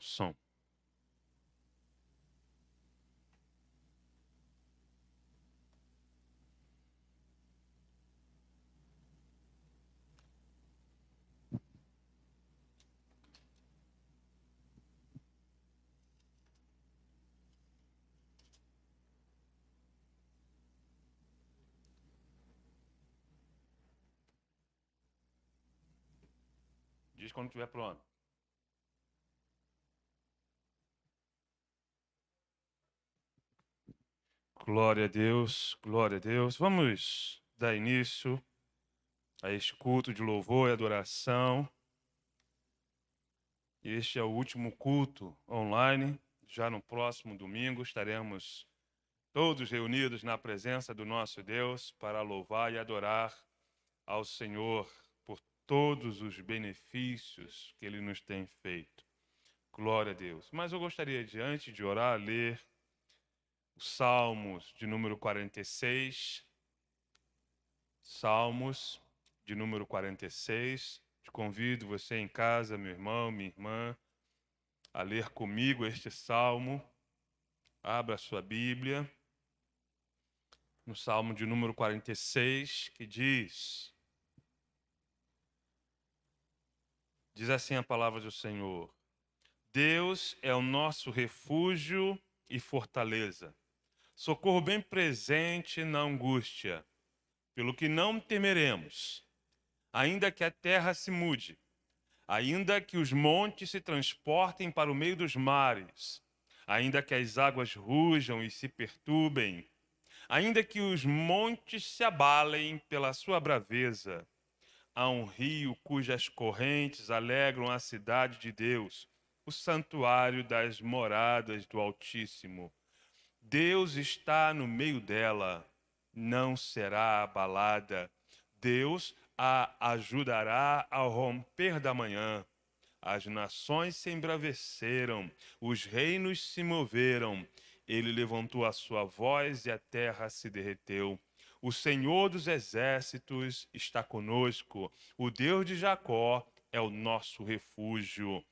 som. Diz quando estiver pronto. Glória a Deus, glória a Deus. Vamos dar início a este culto de louvor e adoração. Este é o último culto online. Já no próximo domingo estaremos todos reunidos na presença do nosso Deus para louvar e adorar ao Senhor por todos os benefícios que Ele nos tem feito. Glória a Deus. Mas eu gostaria de, antes de orar, ler os Salmos de número 46. Salmos de número 46. Te convido você em casa, meu irmão, minha irmã, a ler comigo este salmo. Abra a sua Bíblia no Salmo de número 46, que diz assim a palavra do Senhor: Deus é o nosso refúgio e fortaleza, socorro bem presente na angústia, pelo que não temeremos, ainda que a terra se mude, ainda que os montes se transportem para o meio dos mares, ainda que as águas rujam e se perturbem, ainda que os montes se abalem pela sua braveza. Há um rio cujas correntes alegram a cidade de Deus, o santuário das moradas do Altíssimo. Deus está no meio dela, não será abalada. Deus a ajudará ao romper da manhã. As nações se embraveceram, os reinos se moveram. Ele levantou a sua voz e a terra se derreteu. O Senhor dos exércitos está conosco. O Deus de Jacó é o nosso refúgio.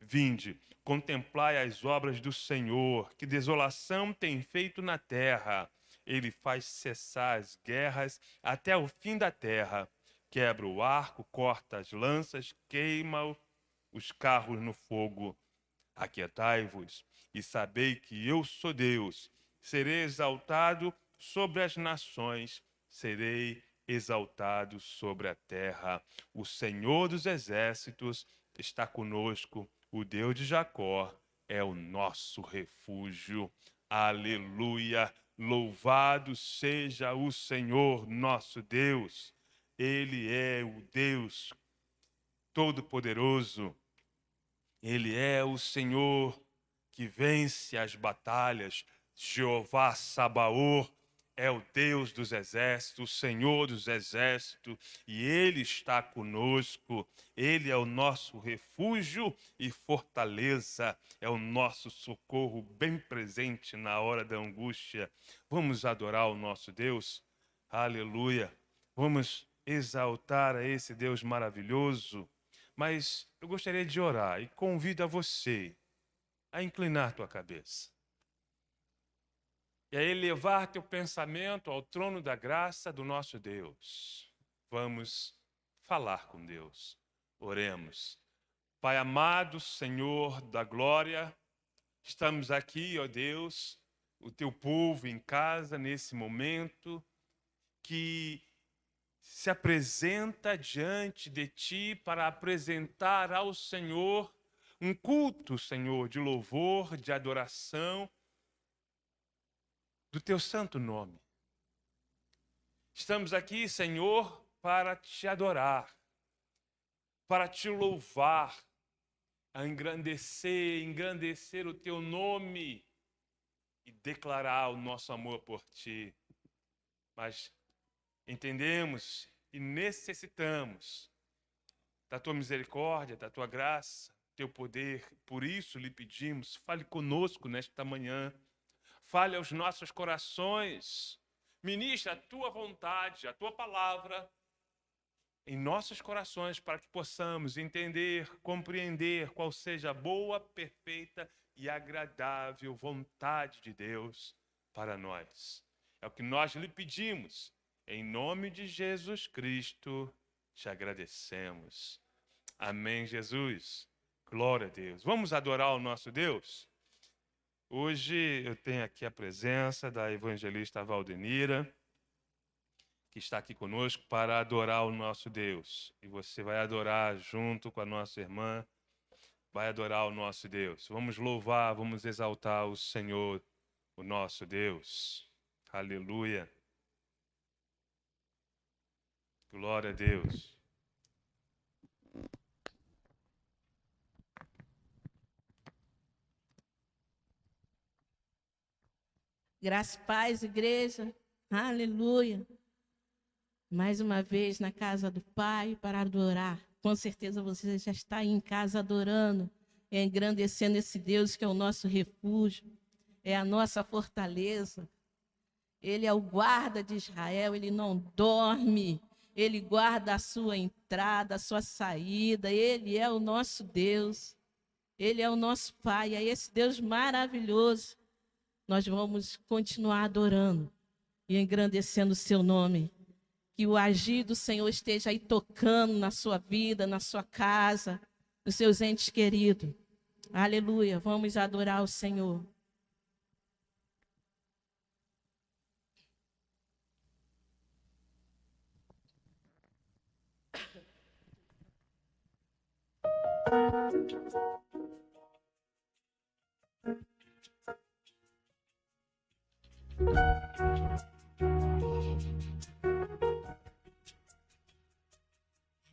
Vinde, contemplai as obras do Senhor, que desolação tem feito na terra. Ele faz cessar as guerras até o fim da terra. Quebra o arco, corta as lanças, queima os carros no fogo. Aquietai-vos e sabei que eu sou Deus. Serei exaltado sobre as nações, serei exaltado sobre a terra. O Senhor dos exércitos está conosco. O Deus de Jacó é o nosso refúgio. Aleluia! Louvado seja o Senhor nosso Deus. Ele é o Deus Todo-Poderoso. Ele é o Senhor que vence as batalhas. Jeová Sabaoth é o Deus dos exércitos, o Senhor dos exércitos, e Ele está conosco. Ele é o nosso refúgio e fortaleza, é o nosso socorro bem presente na hora da angústia. Vamos adorar o nosso Deus? Aleluia! Vamos exaltar a esse Deus maravilhoso. Mas eu gostaria de orar e convido a você a inclinar tua cabeça e a elevar teu pensamento ao trono da graça do nosso Deus. Vamos falar com Deus. Oremos. Pai amado, Senhor da glória, estamos aqui, ó Deus, o teu povo em casa nesse momento que se apresenta diante de ti para apresentar ao Senhor um culto, Senhor, de louvor, de adoração do teu santo nome. Estamos aqui, Senhor, para te adorar, para te louvar, a engrandecer o teu nome e declarar o nosso amor por ti. Mas entendemos e necessitamos da tua misericórdia, da tua graça, teu poder. Por isso lhe pedimos, fale conosco nesta manhã. Fale aos nossos corações. Ministra a tua vontade, a tua palavra, em nossos corações para que possamos entender, compreender qual seja a boa, perfeita e agradável vontade de Deus para nós. É o que nós lhe pedimos. Em nome de Jesus Cristo, te agradecemos. Amém, Jesus. Glória a Deus. Vamos adorar o nosso Deus? Hoje eu tenho aqui a presença da evangelista Valdenira, que está aqui conosco para adorar o nosso Deus. E você vai adorar junto com a nossa irmã, vai adorar o nosso Deus. Vamos louvar, vamos exaltar o Senhor, o nosso Deus. Aleluia. Glória a Deus. Graça e paz, igreja. Aleluia. Mais uma vez na casa do Pai para adorar. Com certeza você já está aí em casa adorando, engrandecendo esse Deus que é o nosso refúgio, é a nossa fortaleza. Ele é o guarda de Israel, ele não dorme, ele guarda a sua entrada, a sua saída, ele é o nosso Deus, ele é o nosso Pai, é esse Deus maravilhoso. Nós vamos continuar adorando e engrandecendo o seu nome. Que o agir do Senhor esteja aí tocando na sua vida, na sua casa, nos seus entes queridos. Aleluia, vamos adorar o Senhor.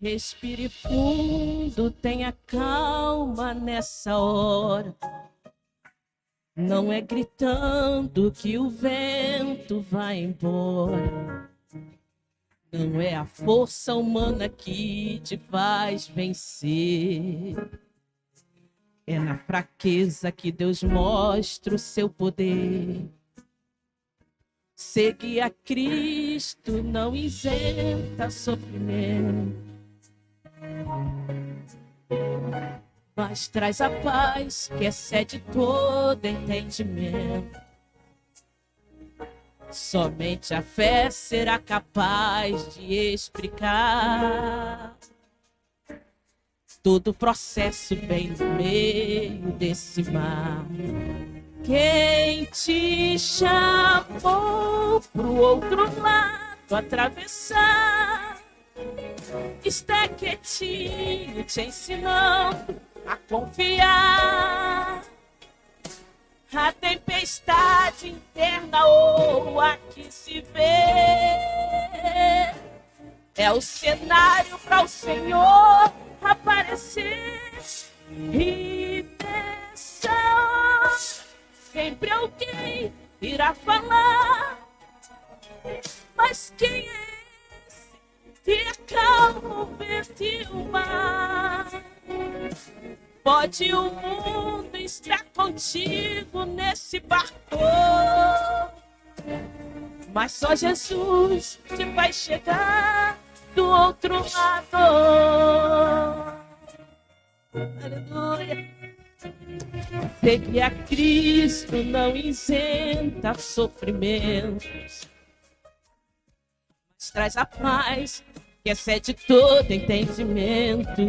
Respire fundo, tenha calma nessa hora. Não é gritando que o vento vai embora. Não é a força humana que te faz vencer. É na fraqueza que Deus mostra o seu poder. Seguir a Cristo não isenta sofrimento, mas traz a paz que excede todo entendimento. Somente a fé será capaz de explicar todo o processo bem no meio desse mar. Quem te chamou pro outro lado atravessar está quietinho te ensinando a confiar. A tempestade interna ou a que se vê é o cenário para o Senhor aparecer. E nessa hora sempre alguém irá falar, mas quem é esse que acalma o vento e o mar? Pode o mundo estar contigo nesse barco, mas só Jesus te vai chegar do outro lado. Aleluia. Seguir a Cristo não isenta sofrimentos, mas traz a paz que excede todo entendimento.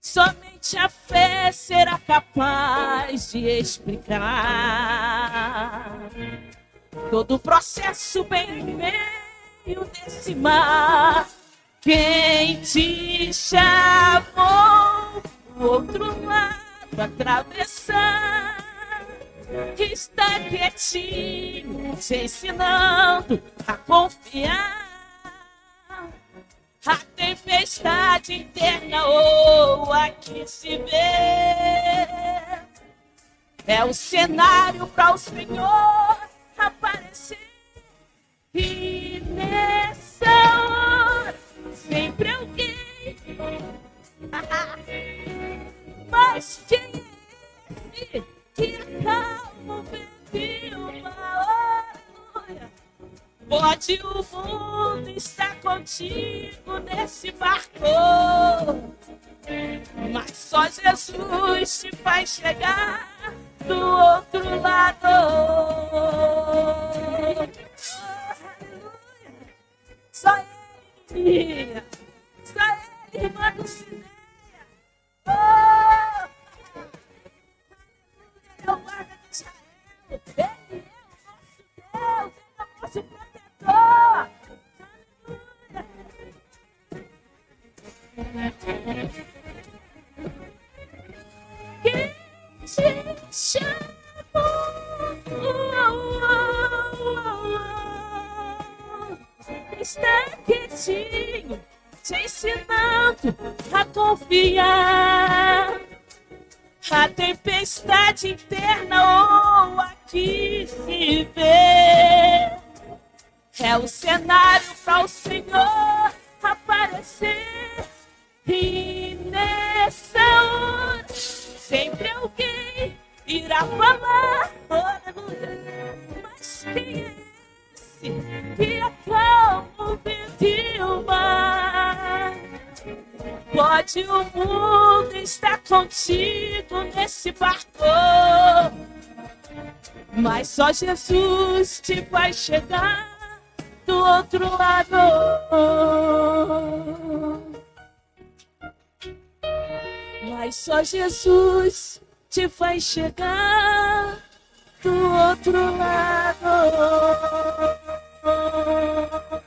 Somente a fé será capaz de explicar todo o processo bem no meio desse mar. Quem te chamou do outro lado atravessar está quietinho te ensinando a confiar. A tempestade interna ou a que se vê é o cenário para o Senhor aparecer. E nessa hora sempre alguém, mas quem é esse que acalma o vento e o mar? Pode o mundo estar com contigo nesse barco, mas só Jesus te faz chegar do outro lado. Só Ele, só Ele, irmã do Cineia. Oh, Ele é o guarda de Israel. Ele é o nosso Deus, Ele é o nosso protetor. Quem te chamou está quietinho, te ensinando a confiar. A tempestade interna ou aqui se vê, é o cenário para o Senhor aparecer. E nessa hora sempre alguém irá falar, aleluia. Mas quem é esse que acalma o vento e o mar? Pode o mundo estar contigo nesse barco, mas só Jesus te vai chegar do outro lado. Mas só Jesus te vai chegar do outro lado.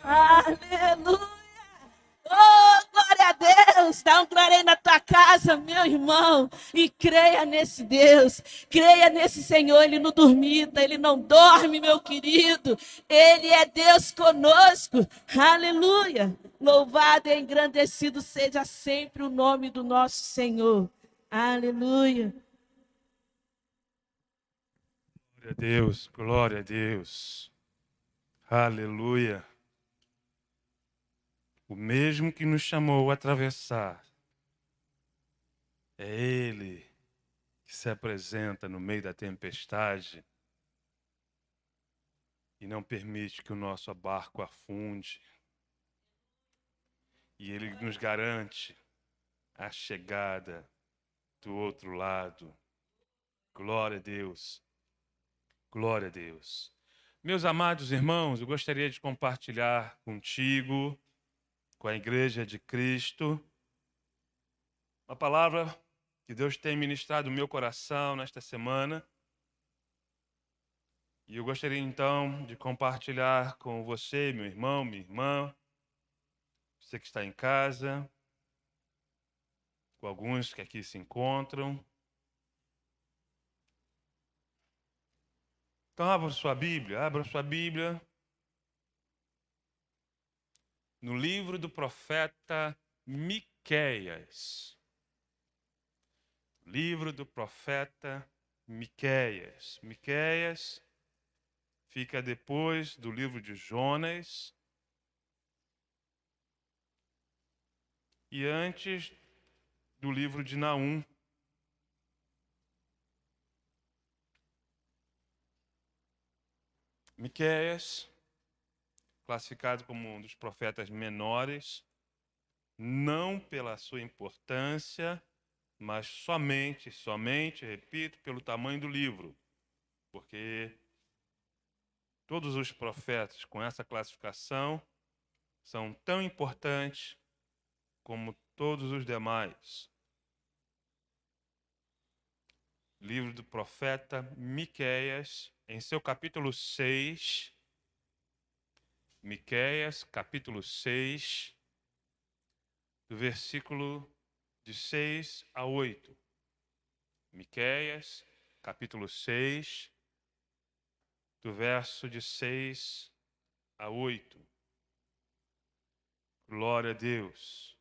Aleluia! Oh, glória a Deus! Dá um glória aí na tua casa, meu irmão. E creia nesse Deus. Creia nesse Senhor. Ele não dormita, Ele não dorme, meu querido. Ele é Deus conosco. Aleluia! Louvado e engrandecido seja sempre o nome do nosso Senhor. Aleluia! Glória a Deus, glória a Deus. Aleluia. O mesmo que nos chamou a atravessar, é Ele que se apresenta no meio da tempestade e não permite que o nosso barco afunde. E Ele nos garante a chegada do outro lado. Glória a Deus. Glória a Deus. Meus amados irmãos, eu gostaria de compartilhar contigo, com a Igreja de Cristo, uma palavra que Deus tem ministrado no meu coração nesta semana. E eu gostaria então de compartilhar com você, meu irmão, minha irmã, você que está em casa, com alguns que aqui se encontram. Então abra sua Bíblia no livro do profeta Miqueias. Livro do profeta Miqueias. Miqueias fica depois do livro de Jonas e antes do livro de Naum. Miqueias, classificado como um dos profetas menores, não pela sua importância, mas somente, repito, pelo tamanho do livro. Porque todos os profetas com essa classificação são tão importantes como todos os demais. Livro do profeta Miqueias, em seu capítulo 6, Miqueias, capítulo 6, do versículo de 6 a 8. Miqueias, capítulo 6, do verso de 6 a 8. Glória a Deus,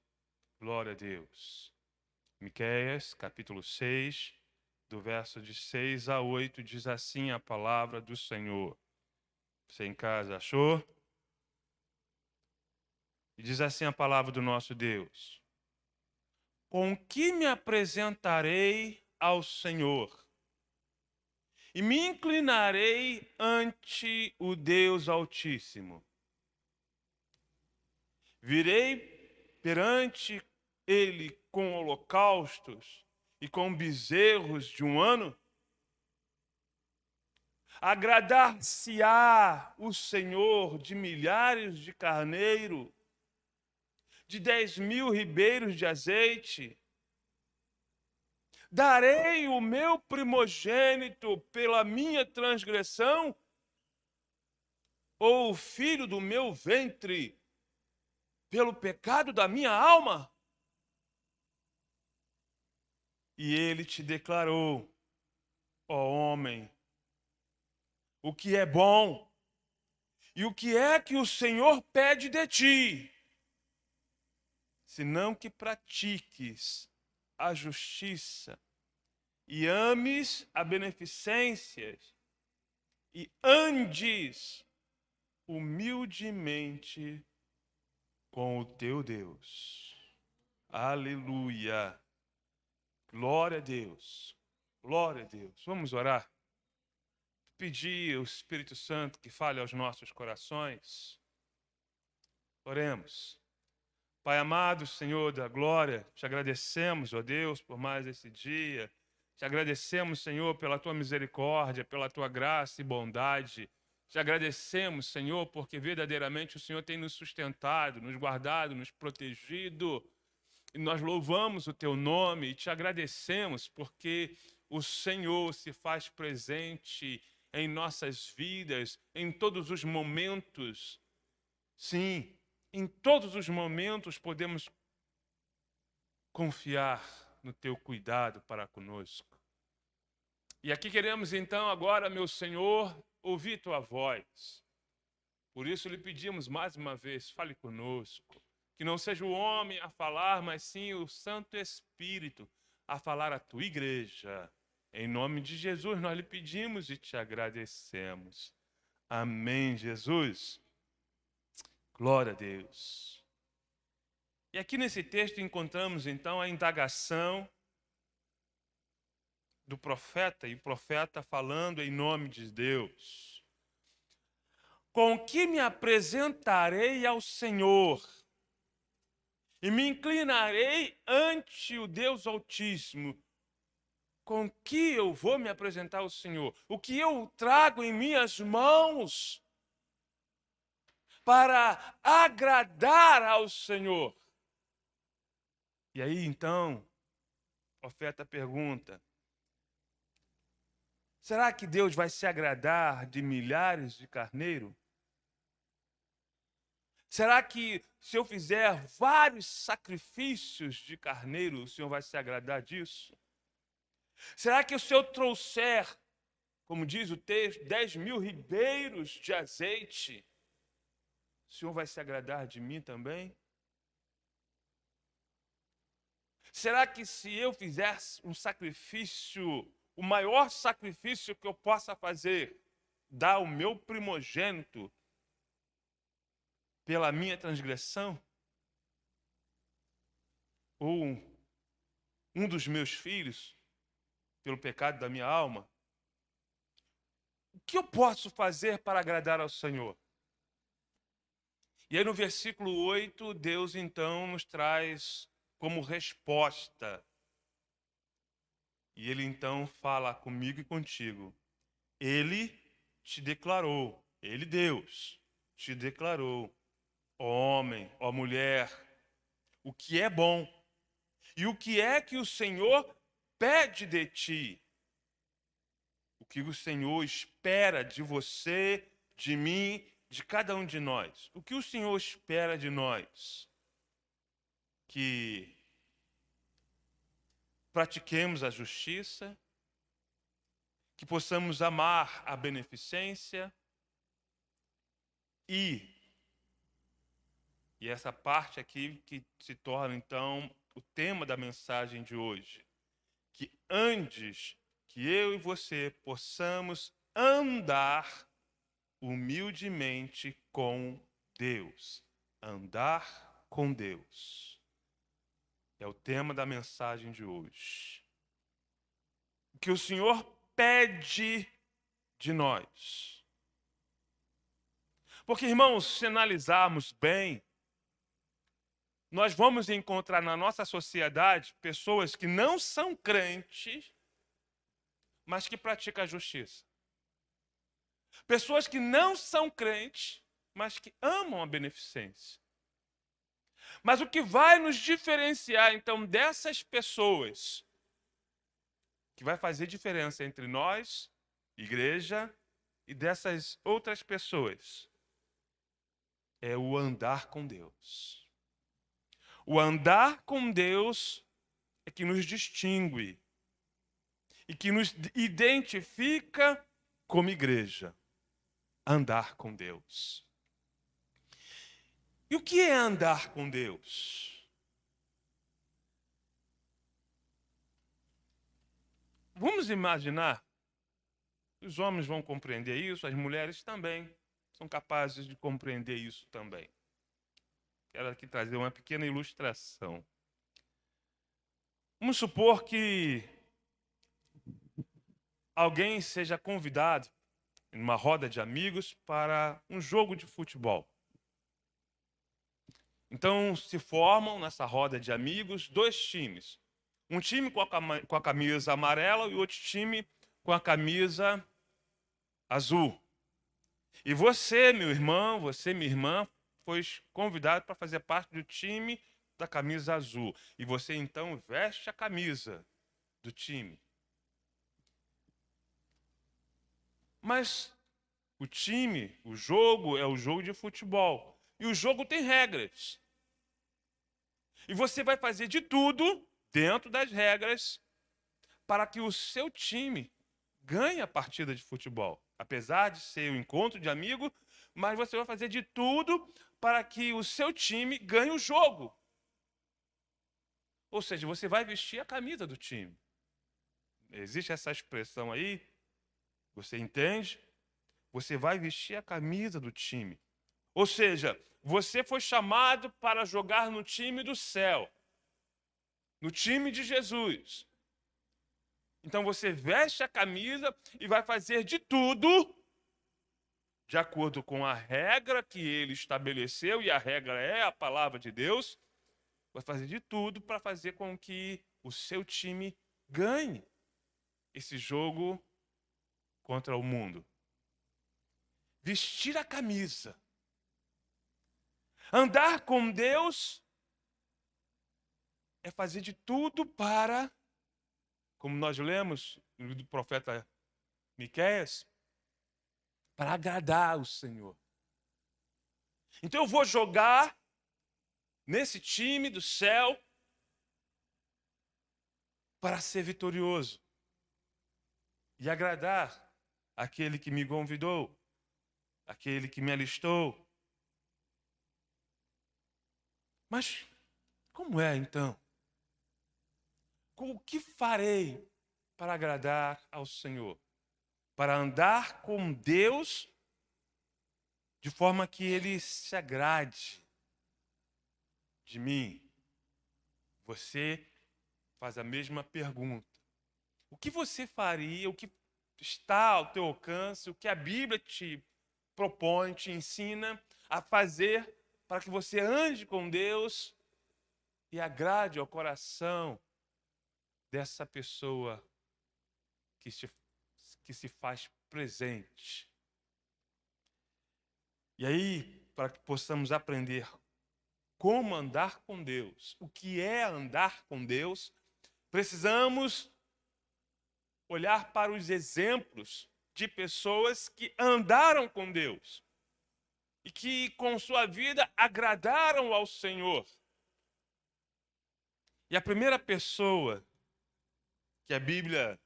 glória a Deus. Miqueias, capítulo 6, do verso de 6 a 8, diz assim a palavra do Senhor. Você em casa achou? E diz assim a palavra do nosso Deus: com que me apresentarei ao Senhor e me inclinarei ante o Deus Altíssimo? Virei perante ele com holocaustos e com bezerros de um ano? Agradar-se-á o Senhor de milhares de carneiro, de 10.000 ribeiros de azeite? Darei o meu primogênito pela minha transgressão? Ou o filho do meu ventre pelo pecado da minha alma? E ele te declarou, ó homem, o que é bom e o que é que o Senhor pede de ti, senão que pratiques a justiça e ames a beneficência e andes humildemente com o teu Deus. Aleluia. Glória a Deus. Glória a Deus. Vamos orar. Pedir ao Espírito Santo que fale aos nossos corações. Oremos. Pai amado, Senhor da glória, te agradecemos, ó Deus, por mais esse dia. Te agradecemos, Senhor, pela tua misericórdia, pela tua graça e bondade. Te agradecemos, Senhor, porque verdadeiramente o Senhor tem nos sustentado, nos guardado, nos protegido. E nós louvamos o teu nome e te agradecemos porque o Senhor se faz presente em nossas vidas, em todos os momentos. Sim, em todos os momentos podemos confiar no teu cuidado para conosco. E aqui queremos então agora, meu Senhor, ouvir tua voz. Por isso lhe pedimos mais uma vez, fale conosco. Que não seja o homem a falar, mas sim o Santo Espírito a falar à tua igreja. Em nome de Jesus nós lhe pedimos e te agradecemos. Amém, Jesus. Glória a Deus. E aqui nesse texto encontramos então a indagação do profeta, e o profeta falando em nome de Deus. Com que me apresentarei ao Senhor e me inclinarei ante o Deus Altíssimo? Com que eu vou me apresentar ao Senhor? O que eu trago em minhas mãos para agradar ao Senhor? E aí então, o profeta pergunta: será que Deus vai se agradar de milhares de carneiros? Será que se eu fizer vários sacrifícios de carneiro, o Senhor vai se agradar disso? Será que se eu trouxer, como diz o texto, 10.000 ribeiros de azeite, o Senhor vai se agradar de mim também? Será que se eu fizesse um sacrifício, o maior sacrifício que eu possa fazer, dar o meu primogênito pela minha transgressão? Ou um dos meus filhos pelo pecado da minha alma? O que eu posso fazer para agradar ao Senhor? E aí no versículo 8, Deus então nos traz como resposta. E ele então fala comigo e contigo. Ele te declarou, ele Deus, te declarou, ó homem, ó mulher, o que é bom e o que é que o Senhor pede de ti. O que o Senhor espera de você, de mim, de cada um de nós. O que o Senhor espera de nós? Que pratiquemos a justiça, que possamos amar a beneficência e essa parte aqui que se torna então o tema da mensagem de hoje, que antes que eu e você possamos andar humildemente com Deus. Andar com Deus. É o tema da mensagem de hoje. O que o Senhor pede de nós. Porque, irmãos, se analisarmos bem, nós vamos encontrar na nossa sociedade pessoas que não são crentes, mas que praticam a justiça. Pessoas que não são crentes, mas que amam a beneficência. Mas o que vai nos diferenciar, então, dessas pessoas, que vai fazer diferença entre nós, igreja, e dessas outras pessoas, é o andar com Deus. O andar com Deus é que nos distingue e que nos identifica como igreja. Andar com Deus. E o que é andar com Deus? Vamos imaginar, os homens vão compreender isso, as mulheres também são capazes de compreender isso também. Quero aqui trazer uma pequena ilustração. Vamos supor que alguém seja convidado em uma roda de amigos para um jogo de futebol. Então se formam nessa roda de amigos 2 times. Um time com a camisa amarela e outro time com a camisa azul. E você, meu irmão, você, minha irmã, foi convidado para fazer parte do time da camisa azul. E você então veste a camisa do time. Mas o time, o jogo é o jogo de futebol. E o jogo tem regras. E você vai fazer de tudo dentro das regras para que o seu time ganhe a partida de futebol. Apesar de ser um encontro de amigo, mas você vai fazer de tudo para que o seu time ganhe o jogo. Ou seja, você vai vestir a camisa do time. Existe essa expressão aí? Você entende? Você vai vestir a camisa do time. Ou seja, você foi chamado para jogar no time do céu, no time de Jesus. Então você veste a camisa e vai fazer de tudo de acordo com a regra que ele estabeleceu, e a regra é a palavra de Deus. Vai fazer de tudo para fazer com que o seu time ganhe esse jogo contra o mundo. Vestir a camisa. Andar com Deus é fazer de tudo para, como nós lemos no livro do profeta Miqueias, para agradar o Senhor. Então eu vou jogar nesse time do céu para ser vitorioso e agradar aquele que me convidou, aquele que me alistou. Mas como é então? O que farei para agradar ao Senhor? Para andar com Deus de forma que Ele se agrade de mim. Você faz a mesma pergunta. O que você faria, o que está ao teu alcance, o que a Bíblia te propõe, te ensina a fazer para que você ande com Deus e agrade ao coração dessa pessoa que se faz presente. E aí, para que possamos aprender como andar com Deus, o que é andar com Deus, precisamos olhar para os exemplos de pessoas que andaram com Deus e que com sua vida agradaram ao Senhor. E a primeira pessoa que a Bíblia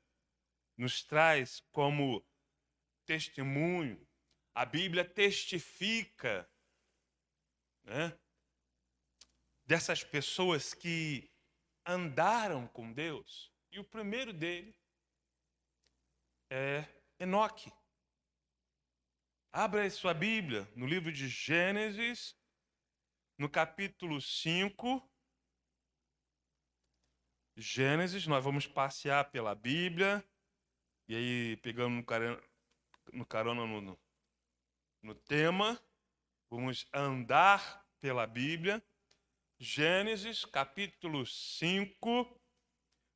nos traz como testemunho, a Bíblia testifica, né, dessas pessoas que andaram com Deus. E o primeiro dele é Enoque. Abra sua Bíblia no livro de Gênesis, no capítulo 5. Gênesis, nós vamos passear pela Bíblia, e aí pegando no carona no tema, vamos andar pela Bíblia. Gênesis, capítulo 5,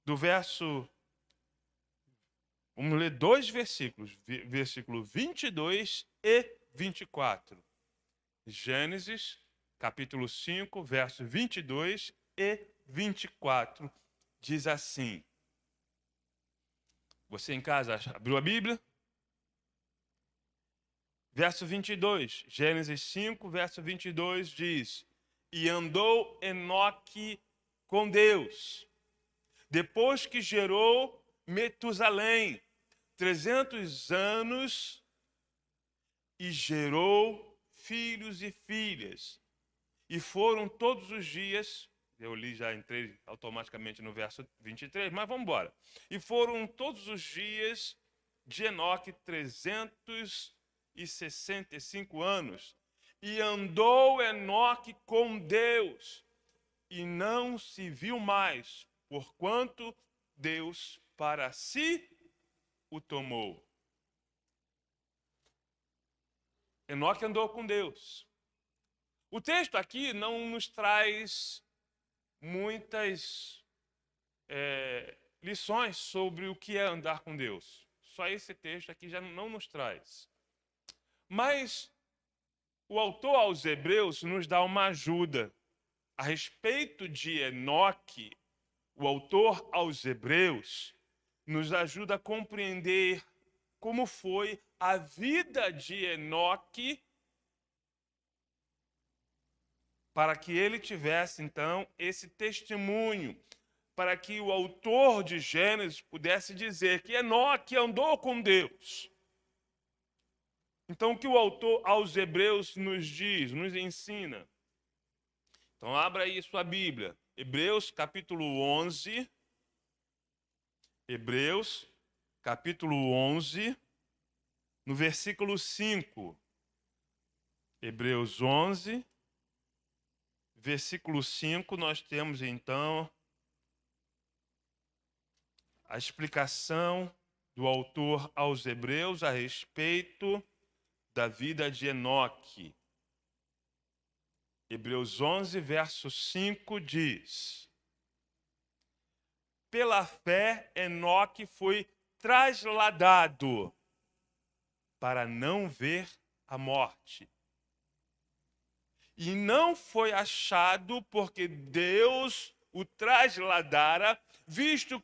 do verso... Vamos ler 2 versículos, versículo 22 e 24. Gênesis, capítulo 5, verso 22 e 24, diz assim. Você em casa abriu a Bíblia? Verso 22, Gênesis 5, verso 22 diz: E andou Enoque com Deus, depois que gerou Metusalém, 300 anos, e gerou filhos e filhas. E foram todos os dias, eu li, já entrei automaticamente no verso 23, mas vamos embora. E foram todos os dias de Enoque 365 anos. E andou Enoque com Deus, e não se viu mais, porquanto Deus para si o tomou. Enoque andou com Deus. O texto aqui não nos traz muitas lições sobre o que é andar com Deus. Só esse texto aqui já não nos traz. Mas o autor aos Hebreus nos dá uma ajuda. A respeito de Enoque, o autor aos Hebreus nos ajuda a compreender como foi a vida de Enoque, para que ele tivesse, então, esse testemunho, para que o autor de Gênesis pudesse dizer que Enoque andou com Deus. Então, o que o autor aos Hebreus nos diz, nos ensina? Então, abra aí sua Bíblia. Hebreus, capítulo 11. Hebreus, capítulo 11, no versículo 5. Hebreus 11, versículo 5, nós temos, então, a explicação do autor aos Hebreus a respeito da vida de Enoque. Hebreus 11, verso 5 diz: Pela fé, Enoque foi trasladado para não ver a morte. E não foi achado porque Deus o trasladara, visto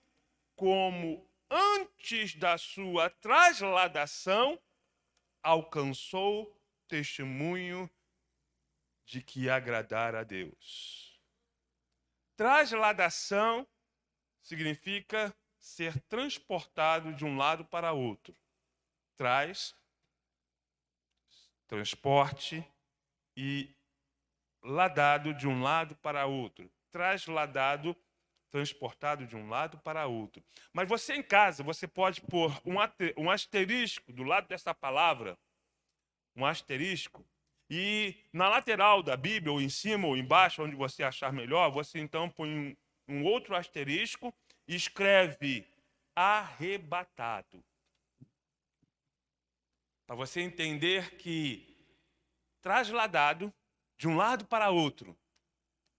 como antes da sua trasladação alcançou testemunho de que agradara a Deus. Trasladação significa ser transportado de um lado para outro. Transporte, e ladado de um lado para outro. Trasladado, transportado de um lado para outro. Mas você em casa, você pode pôr um asterisco do lado dessa palavra, um asterisco, e na lateral da Bíblia, ou em cima ou embaixo, onde você achar melhor, você então põe um outro asterisco e escreve arrebatado. Para você entender que trasladado de um lado para outro,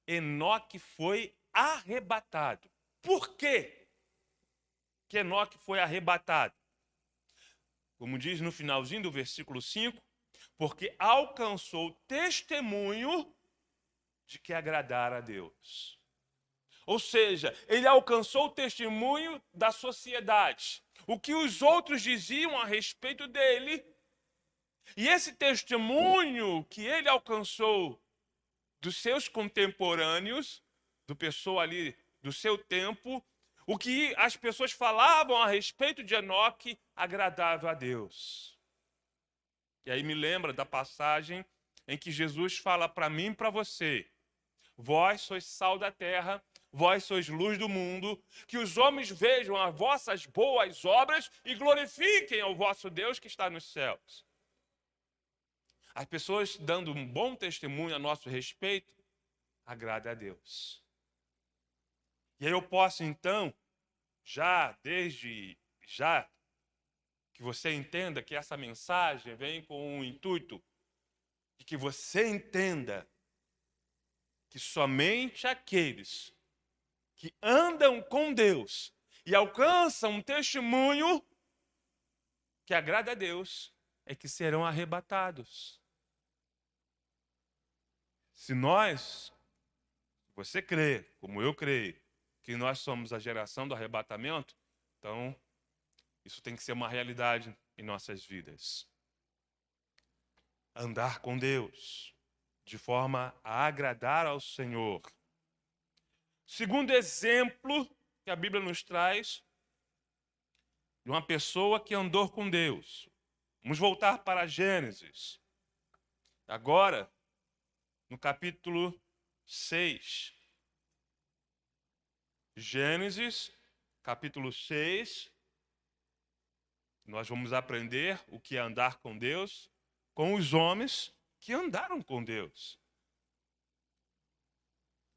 Enoque foi arrebatado. Por quê que Enoque foi arrebatado? Como diz no finalzinho do versículo 5, porque alcançou testemunho de que agradara a Deus. Ou seja, ele alcançou o testemunho da sociedade, o que os outros diziam a respeito dele. E esse testemunho que ele alcançou dos seus contemporâneos, do pessoal ali do seu tempo, o que as pessoas falavam a respeito de Enoque agradava a Deus. E aí me lembra da passagem em que Jesus fala para mim e para você: vós sois sal da terra, vós sois luz do mundo, que os homens vejam as vossas boas obras e glorifiquem ao vosso Deus que está nos céus. As pessoas dando um bom testemunho a nosso respeito, agrada a Deus. E aí eu posso então, desde já, que você entenda que essa mensagem vem com o intuito de que você entenda que somente aqueles que andam com Deus e alcançam um testemunho que agrada a Deus é que serão arrebatados. Se você crê, como eu creio, que nós somos a geração do arrebatamento, então isso tem que ser uma realidade em nossas vidas. Andar com Deus de forma a agradar ao Senhor. Segundo exemplo que a Bíblia nos traz de uma pessoa que andou com Deus. Vamos voltar para Gênesis. Agora, no capítulo 6. Gênesis, capítulo 6. Nós vamos aprender o que é andar com Deus com os homens que andaram com Deus.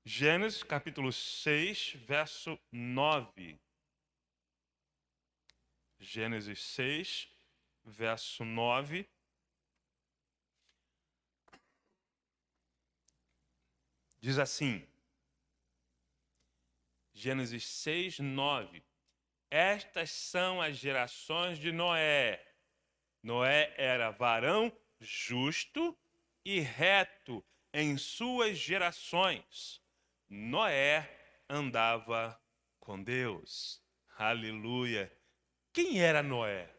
Gênesis, capítulo 6, verso 9. Gênesis 6, verso 9. Diz assim, Gênesis 6, 9. Estas são as gerações de Noé. Noé era varão justo e reto em suas gerações. Noé andava com Deus. Aleluia. Quem era Noé?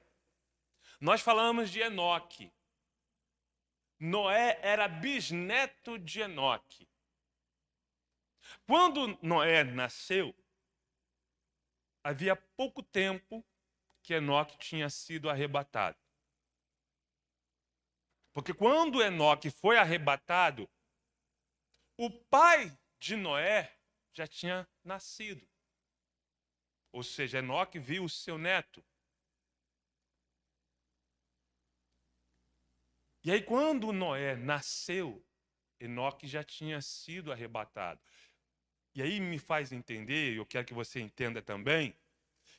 Nós falamos de Enoque. Noé era bisneto de Enoque. Quando Noé nasceu, havia pouco tempo que Enoque tinha sido arrebatado. Porque quando Enoque foi arrebatado, o pai de Noé já tinha nascido. Ou seja, Enoque viu o seu neto. E aí, quando Noé nasceu, Enoque já tinha sido arrebatado. E aí me faz entender, e eu quero que você entenda também,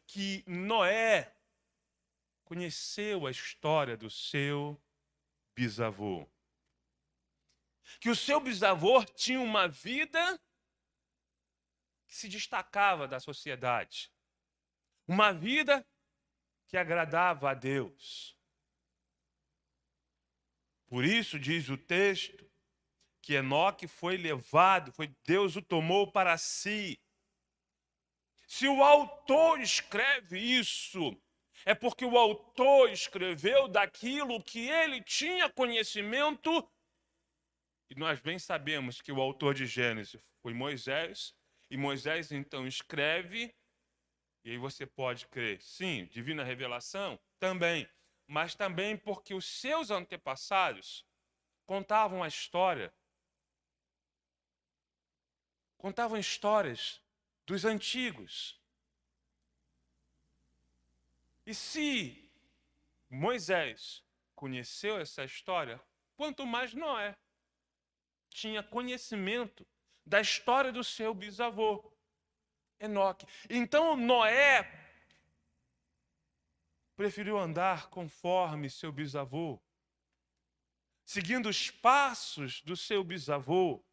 que Noé conheceu a história do seu bisavô. Que o seu bisavô tinha uma vida que se destacava da sociedade. Uma vida que agradava a Deus. Por isso diz o texto que Enoque foi levado, Deus o tomou para si. Se o autor escreve isso, é porque o autor escreveu daquilo que ele tinha conhecimento. E nós bem sabemos que o autor de Gênesis foi Moisés, e Moisés então escreve, e aí você pode crer, sim, divina revelação, também, mas também porque os seus antepassados contavam a história, contavam histórias dos antigos. E se Moisés conheceu essa história, quanto mais Noé tinha conhecimento da história do seu bisavô, Enoque. Então Noé preferiu andar conforme seu bisavô, seguindo os passos do seu bisavô.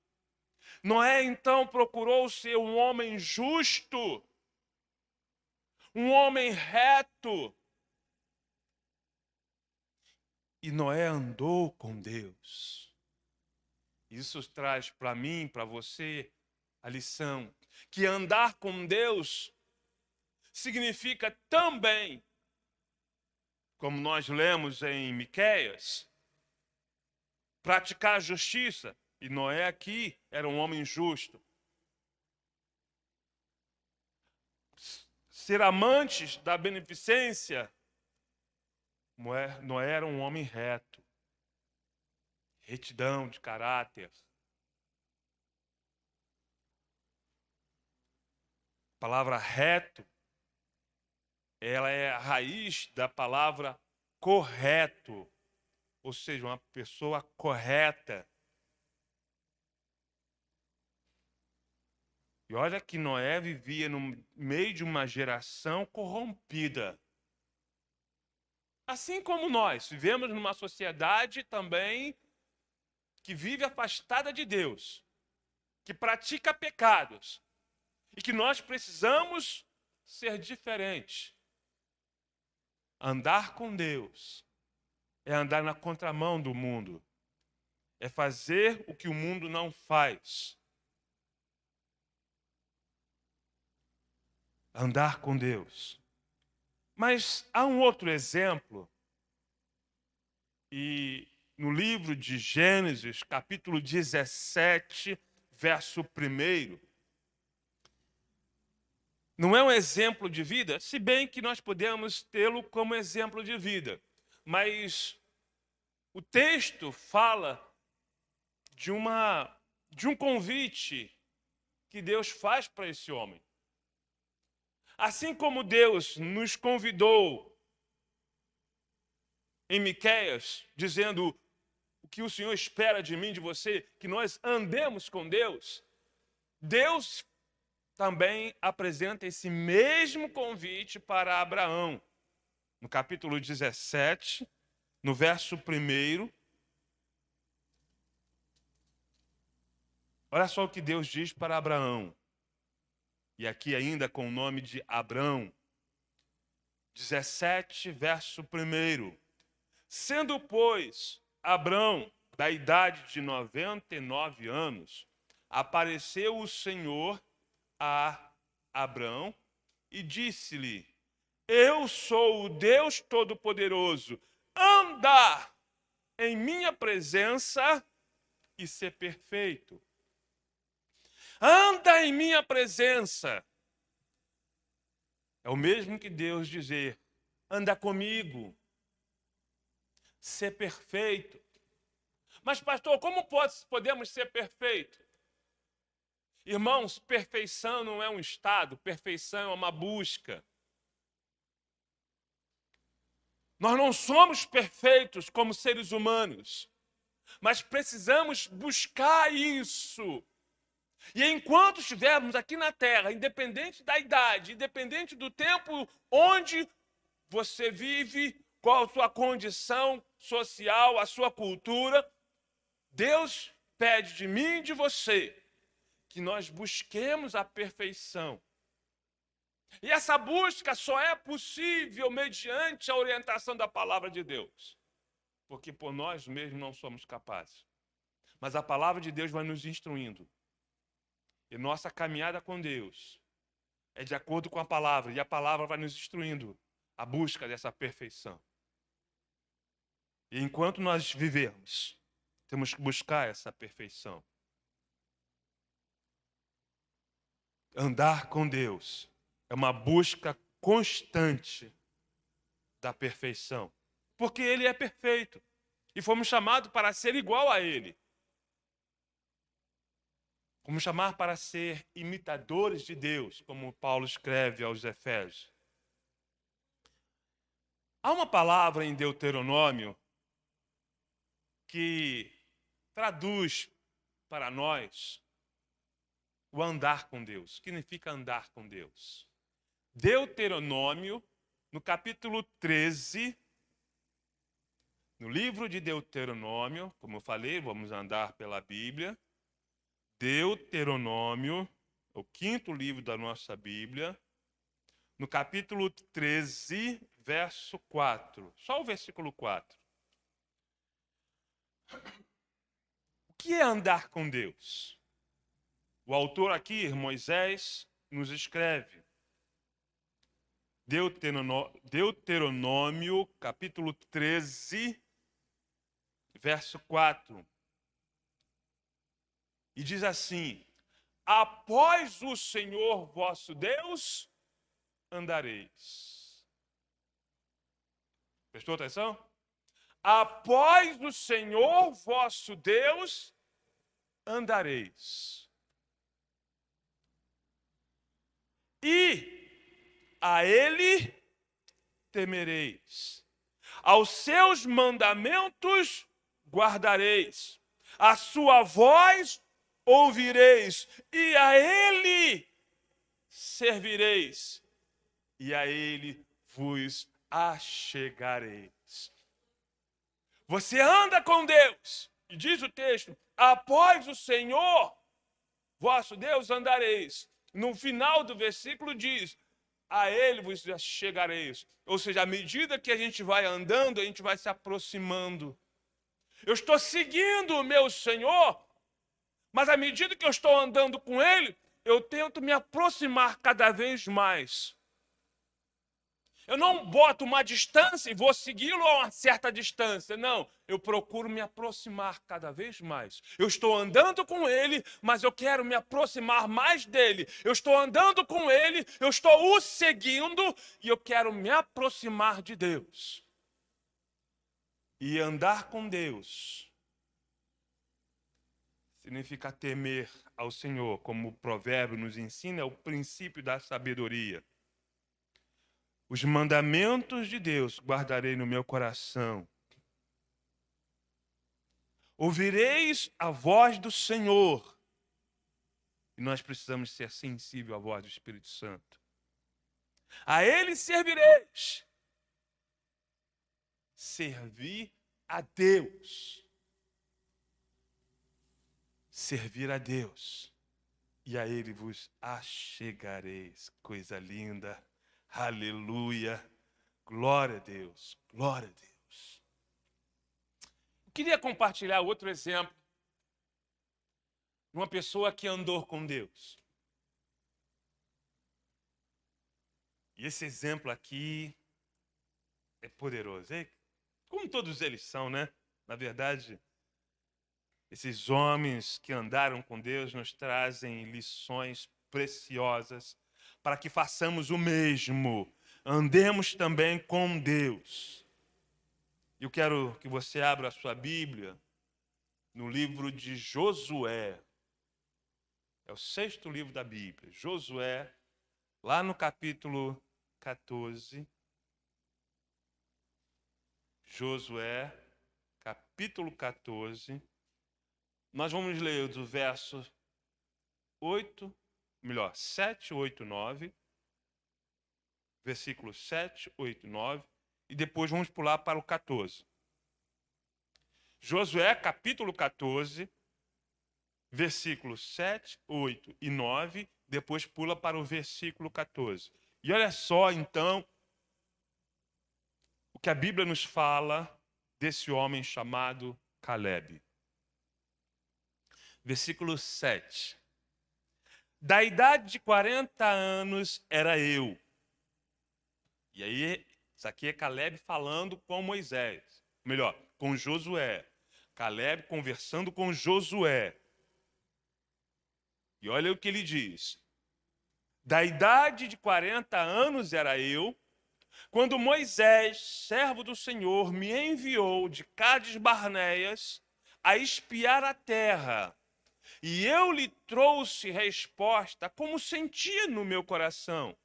Noé então procurou ser um homem justo, um homem reto. E Noé andou com Deus. Isso traz para mim, para você, a lição que andar com Deus significa também, como nós lemos em Miqueias, praticar a justiça. E Noé aqui era um homem justo. Ser amantes da beneficência. Noé era um homem reto. Retidão de caráter. A palavra reto, ela é a raiz da palavra correto. Ou seja, uma pessoa correta. E olha que Noé vivia no meio de uma geração corrompida. Assim como nós vivemos numa sociedade também que vive afastada de Deus. que pratica pecados e que nós precisamos ser diferentes. Andar com Deus é andar na contramão do mundo. É fazer o que o mundo não faz. Andar com Deus. Mas há um outro exemplo, e no livro de Gênesis, capítulo 17, verso 1, não é um exemplo de vida, se bem que nós podemos tê-lo como exemplo de vida, mas o texto fala de um convite que Deus faz para esse homem. Assim como Deus nos convidou em Miqueias, dizendo o que o Senhor espera de mim, de você, que nós andemos com Deus, Deus também apresenta esse mesmo convite para Abraão. No capítulo 17, no verso 1, olha só o que Deus diz para Abraão. E aqui ainda com o nome de Abrão. 17, verso 1. Sendo, pois, Abrão da idade de 99 anos, apareceu o Senhor a Abrão e disse-lhe: eu sou o Deus Todo-Poderoso, anda em minha presença e ser perfeito. Anda em minha presença. É o mesmo que Deus dizer: anda comigo, ser perfeito. Mas, pastor, como podemos ser perfeitos? Irmãos, perfeição não é um estado, perfeição é uma busca. Nós não somos perfeitos como seres humanos, mas precisamos buscar isso. E enquanto estivermos aqui na Terra, independente da idade, independente do tempo onde você vive, qual a sua condição social, a sua cultura, Deus pede de mim e de você que nós busquemos a perfeição. E essa busca só é possível mediante a orientação da palavra de Deus. Porque por nós mesmos não somos capazes. Mas a palavra de Deus vai nos instruindo. E nossa caminhada com Deus é de acordo com a palavra. E a palavra vai nos instruindo a busca dessa perfeição. E enquanto nós vivermos, temos que buscar essa perfeição. Andar com Deus é uma busca constante da perfeição. Porque Ele é perfeito. E fomos chamados para ser igual a Ele. Fomos chamados para ser imitadores de Deus, como Paulo escreve aos Efésios. Há uma palavra em Deuteronômio que traduz para nós o andar com Deus. O que significa andar com Deus? Deuteronômio, no capítulo 13, no livro de Deuteronômio, como eu falei, vamos andar pela Bíblia. Deuteronômio, o 5º livro da nossa Bíblia, no capítulo 13, verso 4. Só o versículo 4. O que é andar com Deus? O autor aqui, Moisés, nos escreve. Deuteronômio, capítulo 13, verso 4. E diz assim: após o Senhor vosso Deus, andareis. Prestou atenção? Após o Senhor vosso Deus, andareis. E a Ele temereis. Aos seus mandamentos guardareis. A sua voz ouvireis. E a Ele servireis. E a Ele vos achegareis. Você anda com Deus. E diz o texto: após o Senhor vosso Deus andareis. No final do versículo diz, a ele vos chegareis. Ou seja, à medida que a gente vai andando, a gente vai se aproximando. Eu estou seguindo o meu Senhor, mas à medida que eu estou andando com Ele, eu tento me aproximar cada vez mais. Eu não boto uma distância e vou segui-lo a uma certa distância. Não, eu procuro me aproximar cada vez mais. Eu estou andando com Ele, mas eu quero me aproximar mais dEle. Eu estou andando com Ele, eu estou o seguindo e eu quero me aproximar de Deus. E andar com Deus significa temer ao Senhor, como o provérbio nos ensina, é o princípio da sabedoria. Os mandamentos de Deus guardarei no meu coração. Ouvireis a voz do Senhor. E nós precisamos ser sensíveis à voz do Espírito Santo. A Ele servireis. Servir a Deus. Servir a Deus. E a Ele vos achegareis. Coisa linda. Aleluia. Glória a Deus. Glória a Deus. Eu queria compartilhar outro exemplo de uma pessoa que andou com Deus. E esse exemplo aqui é poderoso. Como todos eles são, né? Na verdade, esses homens que andaram com Deus nos trazem lições preciosas para que façamos o mesmo. Andemos também com Deus. Eu quero que você abra a sua Bíblia no livro de Josué. É o 6º livro da Bíblia. Josué, lá no capítulo 14. Josué, capítulo 14. Nós vamos ler do verso 7, 8, 9. Versículos 7, 8, 9. E depois vamos pular para o 14. Josué, capítulo 14, versículos 7, 8 e 9. Depois pula para o versículo 14. E olha só, então, o que a Bíblia nos fala desse homem chamado Calebe. Versículo 7. Da idade de 40 anos era eu. E aí, isso aqui é Calebe falando com Moisés. Melhor, com Josué. Calebe conversando com Josué. E olha o que ele diz. Da idade de 40 anos era eu, quando Moisés, servo do Senhor, me enviou de Cádiz Barneias a espiar a terra. E eu lhe trouxe resposta como sentia no meu coração.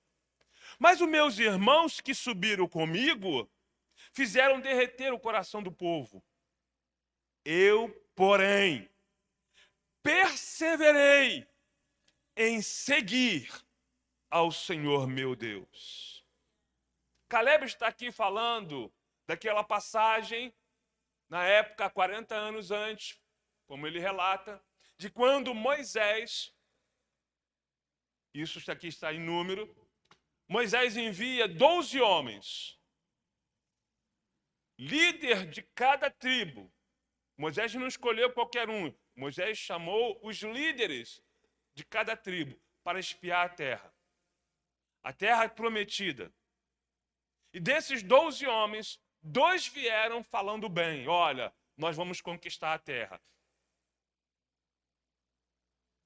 Mas os meus irmãos que subiram comigo fizeram derreter o coração do povo. Eu, porém, perseverei em seguir ao Senhor meu Deus. Calebe está aqui falando daquela passagem, na época, 40 anos antes, como ele relata, de quando Moisés, isso aqui está em número, Moisés envia 12 homens, líder de cada tribo. Moisés não escolheu qualquer um. Moisés chamou os líderes de cada tribo para espiar a terra prometida. E desses 12 homens, 2 vieram falando bem. Olha, nós vamos conquistar a terra.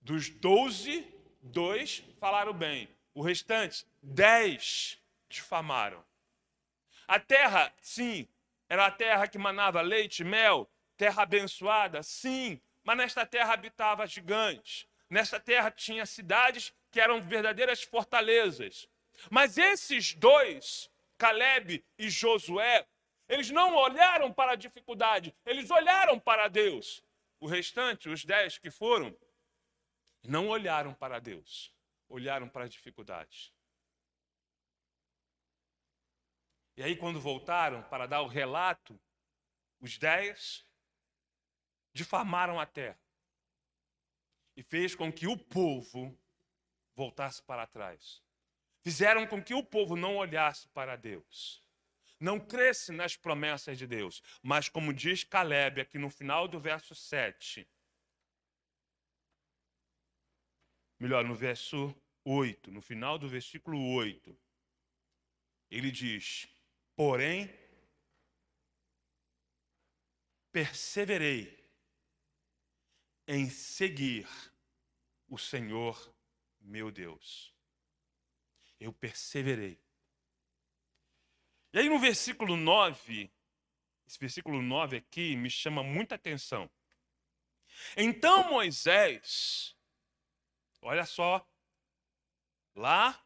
Dos 12, 2 falaram bem. O restante, 10 difamaram. A terra, sim, era a terra que manava leite e mel, terra abençoada, sim, mas nesta terra habitava gigantes. Nesta terra tinha cidades que eram verdadeiras fortalezas. Mas esses 2, Calebe e Josué, eles não olharam para a dificuldade, eles olharam para Deus. O restante, os 10 que foram, não olharam para Deus, olharam para as dificuldades. E aí, quando voltaram para dar o relato, os 10 difamaram a terra. e fez com que o povo voltasse para trás. Fizeram com que o povo não olhasse para Deus, não cresce nas promessas de Deus. Mas como diz Caleb aqui no final do verso 7, melhor, no verso 8, no final do versículo 8, ele diz: porém, perseverei em seguir o Senhor meu Deus. Eu perseverei. E aí no versículo 9, esse versículo 9 aqui me chama muita atenção. Então Moisés, olha só, lá,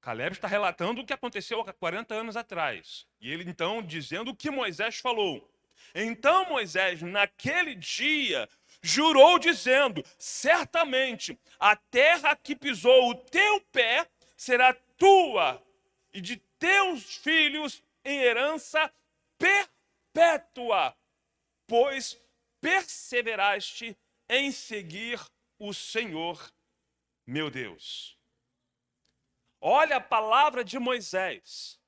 Caleb está relatando o que aconteceu há 40 anos atrás. E ele então dizendo o que Moisés falou. Então Moisés, naquele dia, jurou dizendo: certamente a terra que pisou o teu pé será tua e de teus filhos em herança perpétua, pois perseveraste em seguir o Senhor, meu Deus. Olha a palavra de Moisés.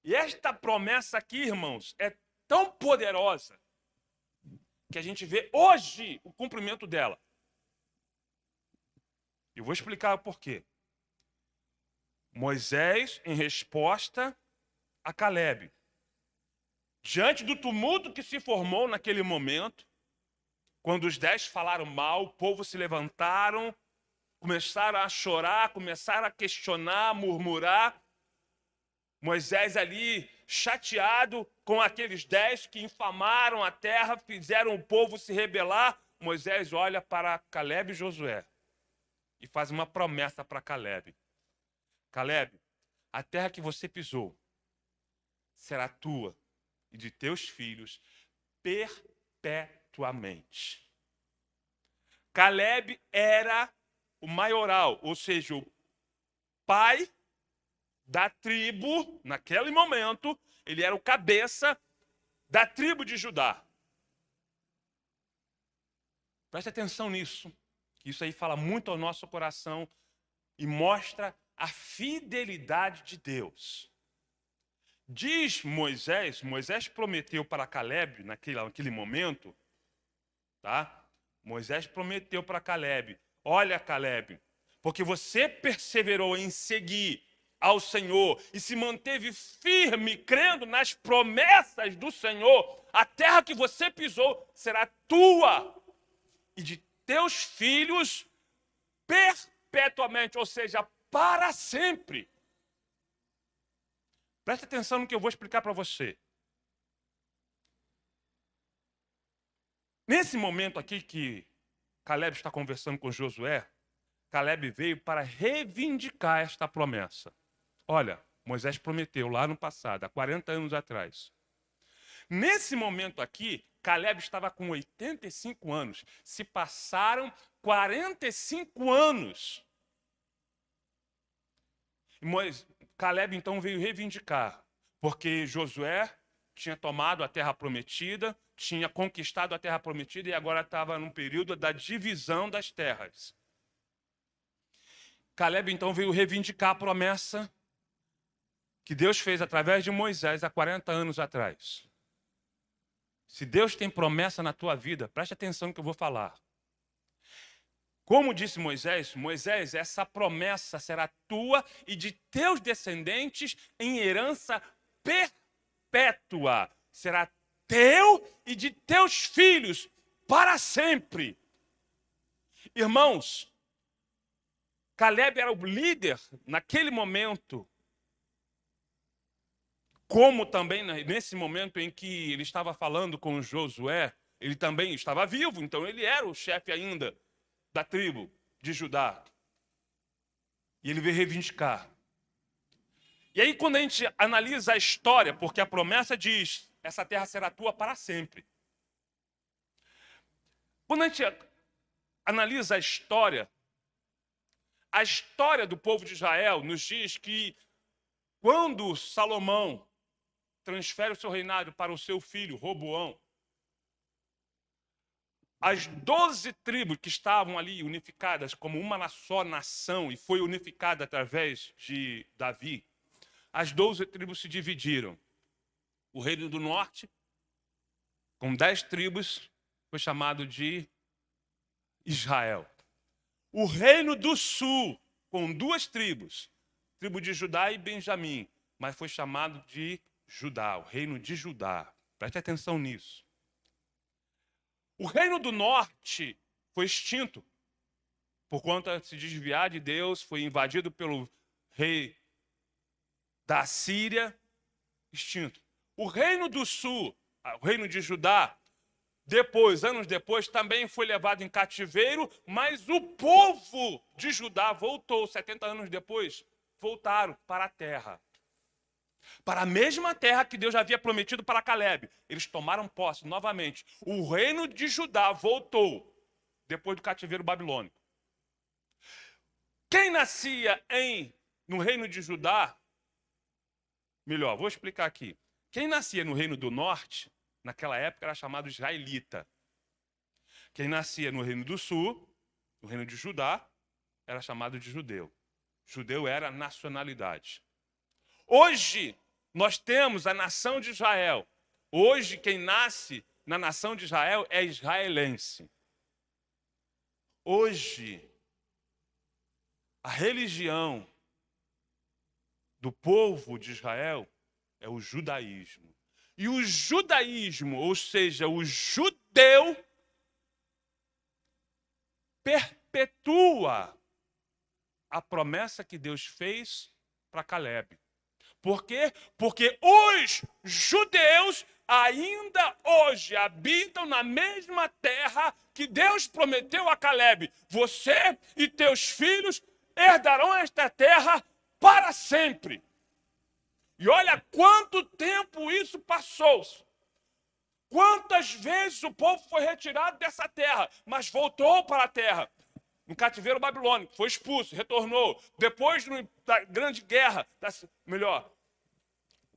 E esta promessa aqui, irmãos, é tão poderosa que a gente vê hoje o cumprimento dela. Eu vou explicar o porquê. Moisés, em resposta a Caleb, diante do tumulto que se formou naquele momento, quando os 10 falaram mal, o povo se levantaram, começaram a chorar, começaram a questionar, murmurar. Moisés ali, chateado com aqueles 10 que infamaram a terra, fizeram o povo se rebelar. Moisés olha para Caleb e Josué e faz uma promessa para Caleb. Caleb, a terra que você pisou será tua e de teus filhos perpetuamente. Caleb era o maioral, ou seja, o pai da tribo, naquele momento, ele era o cabeça da tribo de Judá. Preste atenção nisso, que isso aí fala muito ao nosso coração e mostra a fidelidade de Deus. Diz Moisés, Moisés prometeu para Caleb, naquele momento, tá? Moisés prometeu para Caleb: olha, Caleb, porque você perseverou em seguir ao Senhor e se manteve firme, crendo nas promessas do Senhor, a terra que você pisou será tua e de teus filhos perpetuamente, ou seja, para sempre. Preste atenção no que eu vou explicar para você. Nesse momento aqui que Caleb está conversando com Josué, Caleb veio para reivindicar esta promessa. Olha, Moisés prometeu lá no passado, há 40 anos atrás. Nesse momento aqui, Caleb estava com 85 anos. Se passaram 45 anos. Caleb então veio reivindicar, porque Josué tinha tomado a terra prometida, tinha conquistado a terra prometida e agora estava num período da divisão das terras. Caleb então veio reivindicar a promessa que Deus fez através de Moisés há 40 anos atrás. Se Deus tem promessa na tua vida, preste atenção no que eu vou falar. Como disse Moisés, Moisés, essa promessa será tua e de teus descendentes em herança perpétua. Será teu e de teus filhos para sempre. Irmãos, Caleb era o líder naquele momento, como também nesse momento em que ele estava falando com Josué, ele também estava vivo, então ele era o chefe ainda da tribo de Judá. E ele veio reivindicar. E aí quando a gente analisa a história, porque a promessa diz, essa terra será tua para sempre. Quando a gente analisa a história do povo de Israel nos diz que quando Salomão transfere o seu reinado para o seu filho, Roboão, as 12 tribos que estavam ali unificadas como uma só nação e foi unificada através de Davi, as 12 tribos se dividiram. O reino do norte, com 10 tribos, foi chamado de Israel. O reino do sul, com 2 tribos, tribo de Judá e Benjamim, mas foi chamado de Judá, o reino de Judá. Preste atenção nisso. O reino do norte foi extinto por conta de se desviar de Deus, foi invadido pelo rei da Síria, extinto. O reino do sul, o reino de Judá, depois, anos depois, também foi levado em cativeiro, mas o povo de Judá voltou, 70 anos depois, voltaram para a terra. Para a mesma terra que Deus já havia prometido para Calebe. Eles tomaram posse novamente. O reino de Judá voltou depois do cativeiro babilônico. Quem nascia no reino de Judá, melhor, vou explicar aqui. Quem nascia no reino do norte, naquela época era chamado israelita. Quem nascia no reino do sul, no reino de Judá, era chamado de judeu. Judeu era nacionalidade. Hoje, nós temos a nação de Israel. Hoje, quem nasce na nação de Israel é israelense. Hoje, a religião do povo de Israel é o judaísmo. E o judaísmo, ou seja, o judeu, perpetua a promessa que Deus fez para Calebe. Por quê? Porque os judeus ainda hoje habitam na mesma terra que Deus prometeu a Calebe. Você e teus filhos herdarão esta terra para sempre. E olha quanto tempo isso passou. Quantas vezes o povo foi retirado dessa terra, mas voltou para a terra. No cativeiro babilônico, foi expulso, retornou. Depois da grande guerra,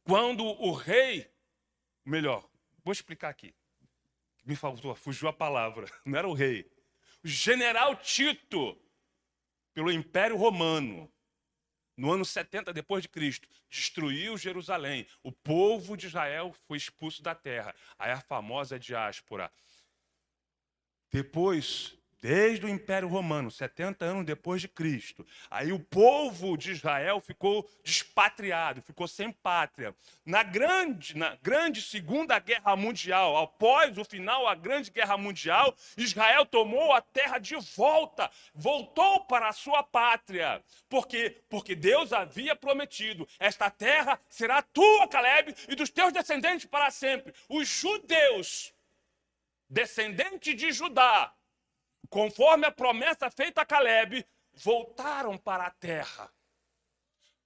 quando o rei, vou explicar aqui. Me faltou, fugiu a palavra, não era o rei. O general Tito, pelo Império Romano, no ano 70 depois de Cristo, destruiu Jerusalém. O povo de Israel foi expulso da terra. Aí a famosa diáspora. Depois, desde o Império Romano, 70 anos depois de Cristo, aí o povo de Israel ficou despatriado, ficou sem pátria. Na grande Segunda Guerra Mundial, após o final da Grande Guerra Mundial, Israel tomou a terra de volta, voltou para a sua pátria. Por quê? Porque Deus havia prometido, esta terra será tua, Calebe, e dos teus descendentes para sempre. Os judeus, descendentes de Judá, conforme a promessa feita a Calebe, voltaram para a terra.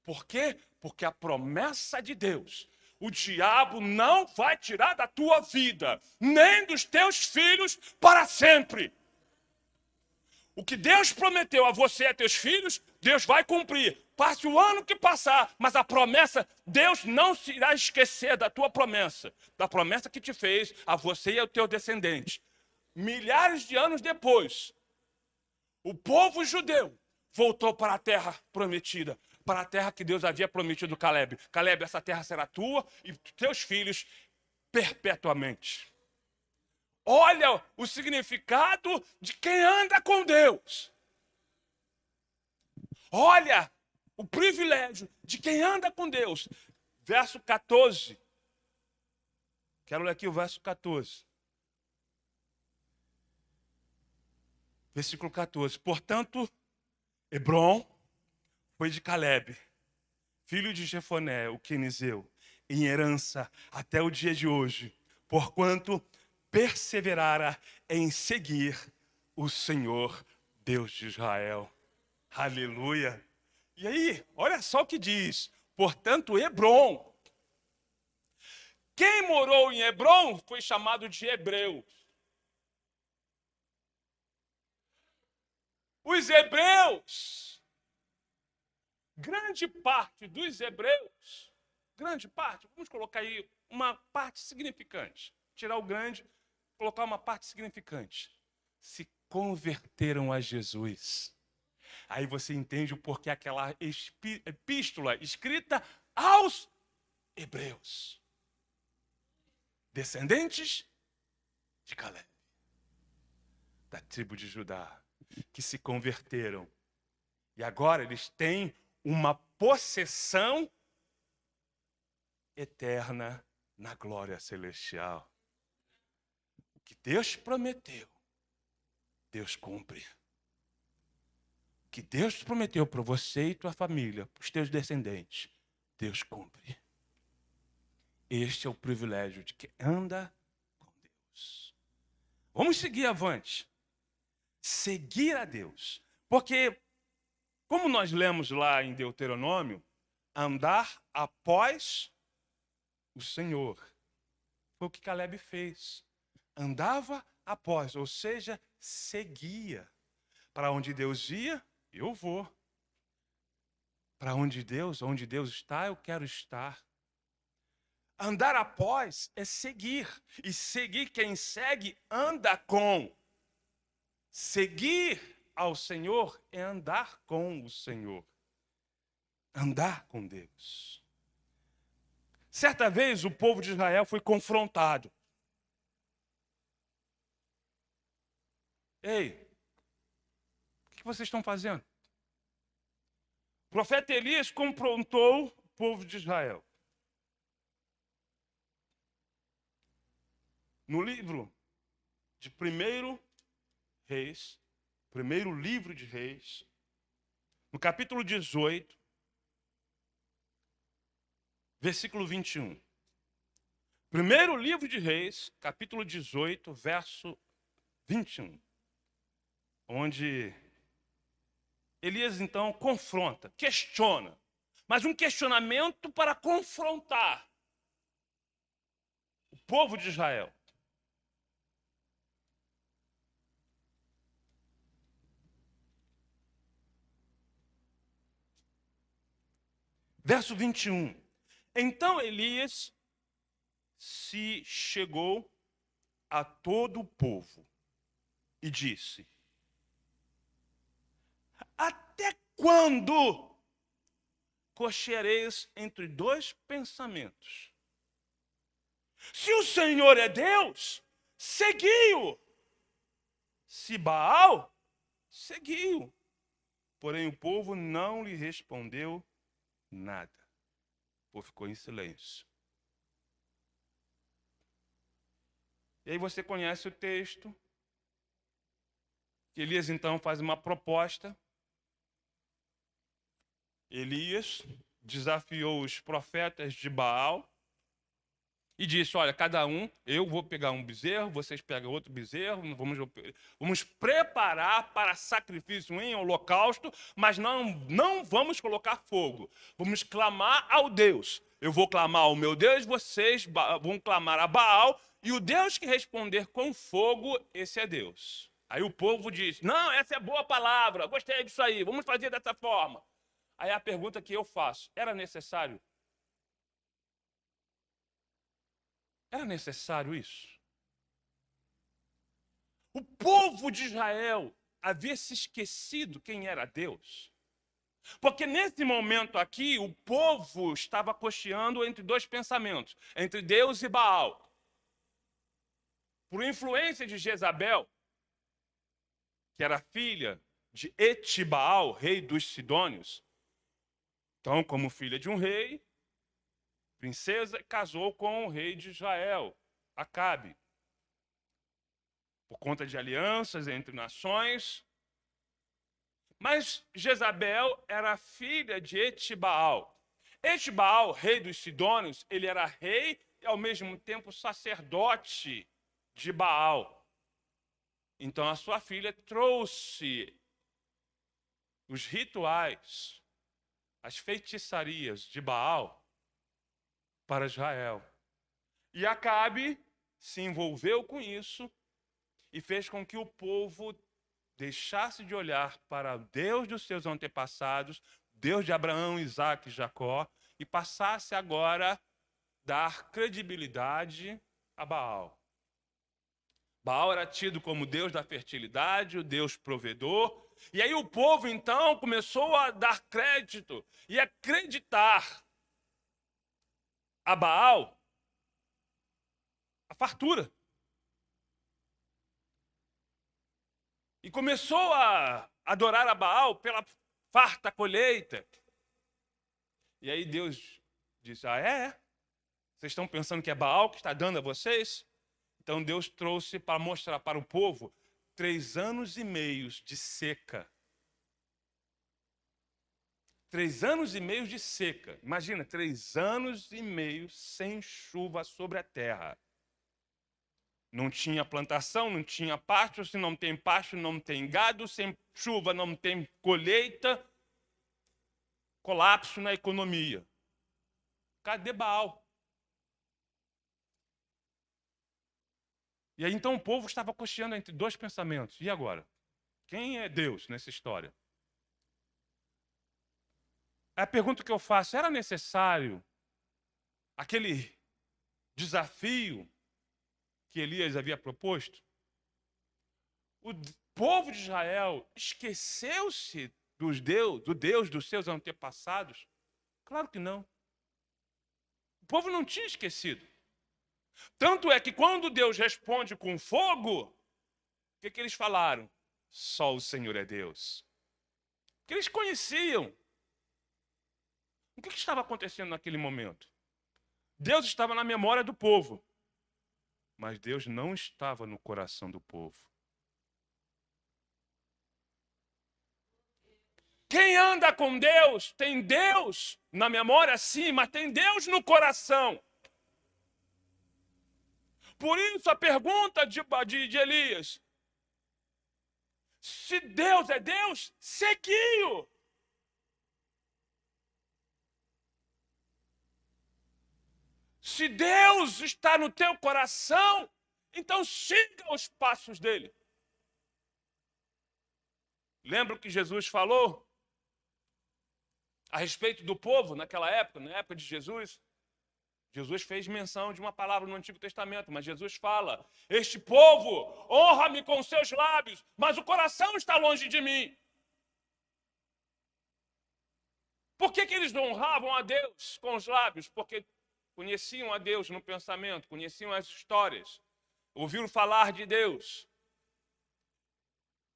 Por quê? Porque a promessa de Deus, o diabo não vai tirar da tua vida, nem dos teus filhos para sempre. O que Deus prometeu a você e a teus filhos, Deus vai cumprir. Passe o ano que passar, mas a promessa, Deus não se irá esquecer da tua promessa, da promessa que te fez a você e ao teu descendente. Milhares de anos depois, o povo judeu voltou para a terra prometida, para a terra que Deus havia prometido a Calebe. Calebe, essa terra será tua e teus filhos perpetuamente. Olha o significado de quem anda com Deus. Olha o privilégio de quem anda com Deus. Verso 14. Quero ler aqui o verso 14. Versículo 14. Portanto, Hebrom foi de Calebe, filho de Jefoné, o quenizeu, em herança até o dia de hoje, porquanto perseverara em seguir o Senhor, Deus de Israel. Aleluia. E aí, olha só o que diz. Portanto, Hebrom. Quem morou em Hebrom foi chamado de hebreu. Os hebreus, grande parte dos hebreus, grande parte, vamos colocar aí uma parte significante. Tirar o grande, colocar uma parte significante. se converteram a Jesus. Aí você entende o porquê aquela epístola escrita aos hebreus, descendentes de Caleb, da tribo de Judá, que se converteram. E agora eles têm uma possessão eterna na glória celestial. O que Deus prometeu, Deus cumpre. O que Deus prometeu para você e tua família, para os teus descendentes, Deus cumpre. Este é o privilégio de quem anda com Deus. Vamos seguir avante. Seguir a Deus. Porque, como nós lemos lá em Deuteronômio, andar após o Senhor. Foi o que Caleb fez. Andava após, ou seja, seguia. Para onde Deus ia, eu vou. Para onde Deus está, eu quero estar. Andar após é seguir. E seguir, quem segue, anda com. Seguir ao Senhor é andar com o Senhor. Andar com Deus. Certa vez o povo de Israel foi confrontado. Ei, o que vocês estão fazendo? O profeta Elias confrontou o povo de Israel. No livro de 1 Reis, primeiro livro de Reis, no capítulo 18, versículo 21. Primeiro livro de Reis, capítulo 18, verso 21. Onde Elias, então, confronta, questiona. Mas um questionamento para confrontar o povo de Israel. Verso 21. Então Elias se chegou a todo o povo e disse: até quando cocheareis entre dois pensamentos? Se o Senhor é Deus, segui-o. Se Baal, segui-o. Porém o povo não lhe respondeu nada. O povo ficou em silêncio. E aí você conhece o texto. Elias então faz uma proposta. Elias desafiou os profetas de Baal e disse: olha, cada um, eu vou pegar um bezerro, vocês pegam outro bezerro, vamos preparar para sacrifício em holocausto, mas não vamos colocar fogo. Vamos clamar ao Deus. Eu vou clamar ao meu Deus, vocês vão clamar a Baal, e o Deus que responder com fogo, esse é Deus. Aí o povo diz: não, essa é boa palavra, gostei disso aí, vamos fazer dessa forma. Aí a pergunta que eu faço: era necessário? Era necessário isso? O povo de Israel havia se esquecido quem era Deus. Porque nesse momento aqui, o povo estava cocheando entre dois pensamentos, entre Deus e Baal. Por influência de Jezabel, que era filha de Etibaal, rei dos Sidônios. Então, como filha de um rei, princesa, casou com o rei de Israel, Acabe. Por conta de alianças entre nações. Mas Jezabel era filha de Etibaal. Etibaal, rei dos Sidônios, ele era rei e ao mesmo tempo sacerdote de Baal. Então a sua filha trouxe os rituais, as feitiçarias de Baal para Israel. E Acabe se envolveu com isso e fez com que o povo deixasse de olhar para o Deus dos seus antepassados, Deus de Abraão, Isaque e Jacó, e passasse agora a dar credibilidade a Baal. Baal era tido como Deus da fertilidade, o Deus provedor. E aí o povo, então, começou a dar crédito e acreditar a Baal a fartura. E começou a adorar a Baal pela farta colheita. E aí Deus disse, vocês estão pensando que é Baal que está dando a vocês? Então Deus trouxe para mostrar para o povo 3 anos e meio de seca. 3 anos e meio de seca. Imagina, 3 anos e meio sem chuva sobre a terra. Não tinha plantação, não tinha pasto. Se não tem pasto, não tem gado. Sem chuva, não tem colheita. Colapso na economia. Cadê Baal? E aí então o povo estava cocheando entre 2 pensamentos. E agora? Quem é Deus nessa história? A pergunta que eu faço, era necessário aquele desafio que Elias havia proposto? O povo de Israel esqueceu-se do Deus dos seus antepassados? Claro que não. O povo não tinha esquecido. Tanto é que quando Deus responde com fogo, o que eles falaram? Só o Senhor é Deus. Porque eles conheciam. O que estava acontecendo naquele momento? Deus estava na memória do povo, mas Deus não estava no coração do povo. Quem anda com Deus, tem Deus na memória sim, mas tem Deus no coração. Por isso a pergunta de Elias, se Deus é Deus, segui-o. Se Deus está no teu coração, então siga os passos dele. Lembra o que Jesus falou a respeito do povo naquela época, na época de Jesus? Jesus fez menção de uma palavra no Antigo Testamento, mas Jesus fala, este povo honra-me com seus lábios, mas o coração está longe de mim. Por que eles não honravam a Deus com os lábios? Porque conheciam a Deus no pensamento, conheciam as histórias, ouviram falar de Deus.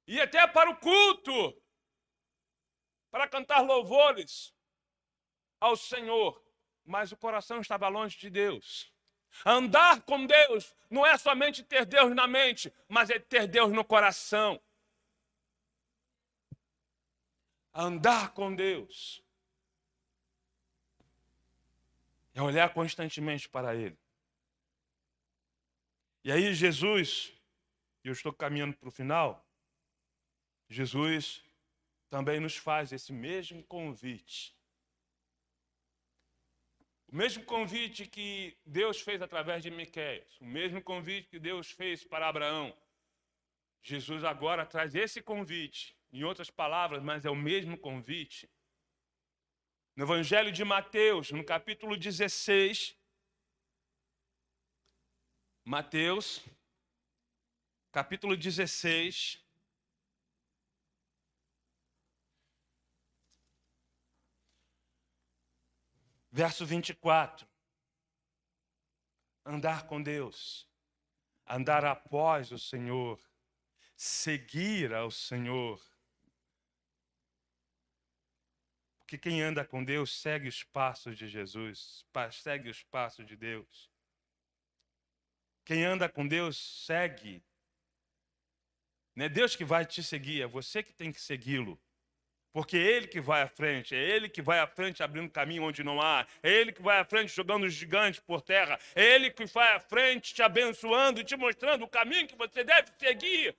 E até para o culto, para cantar louvores ao Senhor, mas o coração estava longe de Deus. Andar com Deus não é somente ter Deus na mente, mas é ter Deus no coração. Andar com Deus é olhar constantemente para Ele. E aí Jesus, eu estou caminhando para o final, Jesus também nos faz esse mesmo convite. O mesmo convite que Deus fez através de Miqueias, o mesmo convite que Deus fez para Abraão. Jesus agora traz esse convite, em outras palavras, mas é o mesmo convite. No Evangelho de Mateus, no capítulo 16, Mateus, capítulo 16, verso 24. Andar com Deus, andar após o Senhor, seguir ao Senhor. Porque quem anda com Deus segue os passos de Jesus, segue os passos de Deus. Quem anda com Deus segue. Não é Deus que vai te seguir, é você que tem que segui-lo. Porque é Ele que vai à frente, é Ele que vai à frente abrindo caminho onde não há, é Ele que vai à frente jogando os gigantes por terra, é Ele que vai à frente te abençoando e te mostrando o caminho que você deve seguir.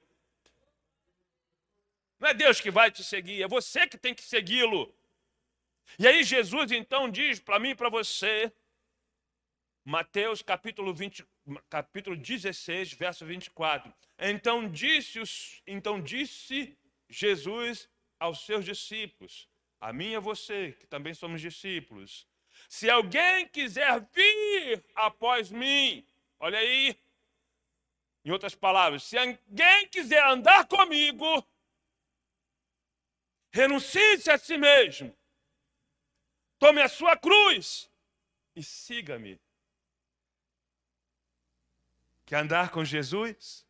Não é Deus que vai te seguir, é você que tem que segui-lo. E aí Jesus então diz para mim e para você, Mateus capítulo 16, verso 24. Então disse Jesus aos seus discípulos, a mim e a você, que também somos discípulos, se alguém quiser vir após mim, olha aí, Em outras palavras, se alguém quiser andar comigo, renuncie-se a si mesmo. Tome a sua cruz e siga-me. Quer andar com Jesus?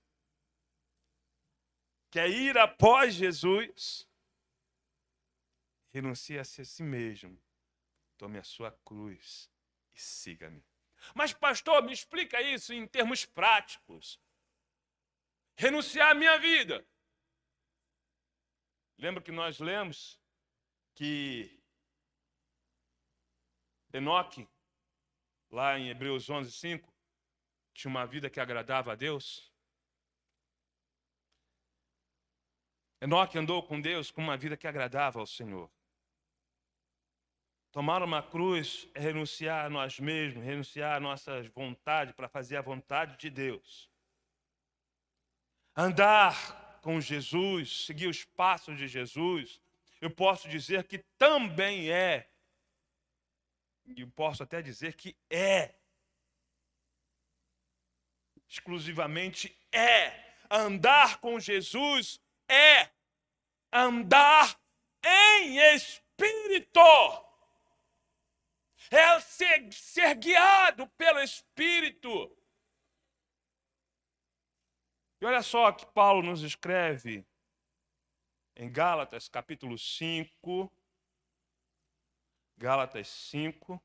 Quer ir após Jesus? Renuncie a si mesmo. Tome a sua cruz e siga-me. Mas, pastor, me explica isso em termos práticos. Renunciar à minha vida. Lembra que nós lemos que Enoque, lá em Hebreus 11:5, tinha uma vida que agradava a Deus? Enoque andou com Deus com uma vida que agradava ao Senhor. Tomar uma cruz é renunciar a nós mesmos, renunciar a nossas vontades para fazer a vontade de Deus. Andar com Jesus, seguir os passos de Jesus, eu posso dizer que também é, e eu posso até dizer que é, exclusivamente é, andar com Jesus é andar em espírito. É ser guiado pelo Espírito. E olha só que Paulo nos escreve em Gálatas, capítulo 5. Gálatas 5.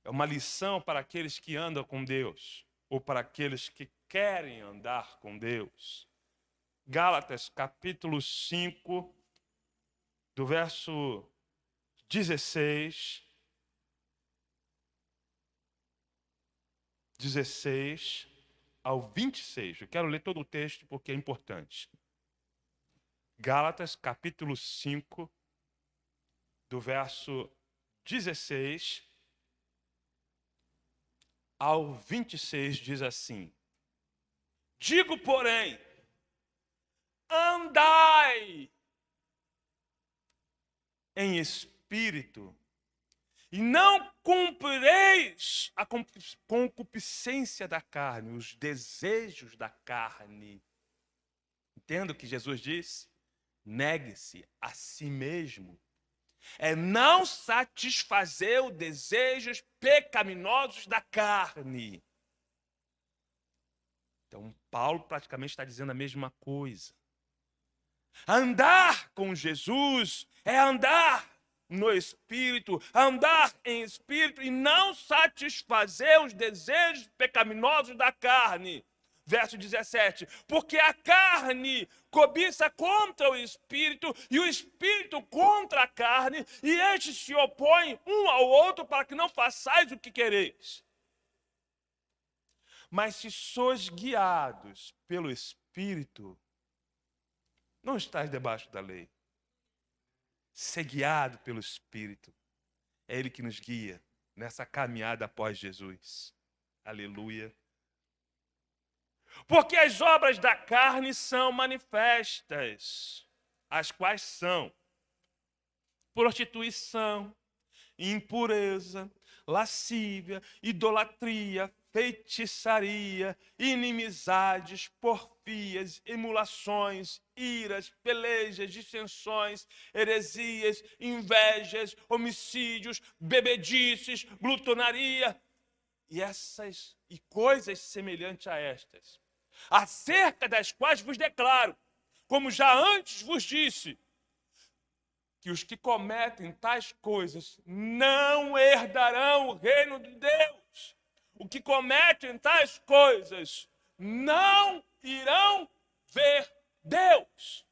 É uma lição para aqueles que andam com Deus, ou para aqueles que querem andar com Deus. Gálatas, capítulo 5, do verso 16 ao 26. Eu quero ler todo o texto porque é importante. Gálatas, capítulo 5, do verso 16 ao 26, diz assim: digo, porém, andai em espírito, e não cumprireis a concupiscência da carne, os desejos da carne. Entenda o que Jesus diz? Negue-se a si mesmo. É não satisfazer os desejos pecaminosos da carne. Então, Paulo praticamente está dizendo a mesma coisa. Andar com Jesus é andar no Espírito, andar em Espírito e não satisfazer os desejos pecaminosos da carne. Verso 17, porque a carne cobiça contra o Espírito e o Espírito contra a carne, e estes se opõem um ao outro para que não façais o que quereis. Mas se sois guiados pelo Espírito, não estáis debaixo da lei. Ser guiado pelo Espírito. É Ele que nos guia nessa caminhada após Jesus. Aleluia. Porque as obras da carne são manifestas, as quais são prostituição, impureza, lascívia, idolatria, feitiçaria, inimizades, porfias, emulações, iras, pelejas, dissensões, heresias, invejas, homicídios, bebedices, glutonaria e coisas semelhantes a estas, acerca das quais vos declaro, como já antes vos disse, que os que cometem tais coisas não herdarão o reino de Deus. O que cometem tais coisas não irão ver Deus.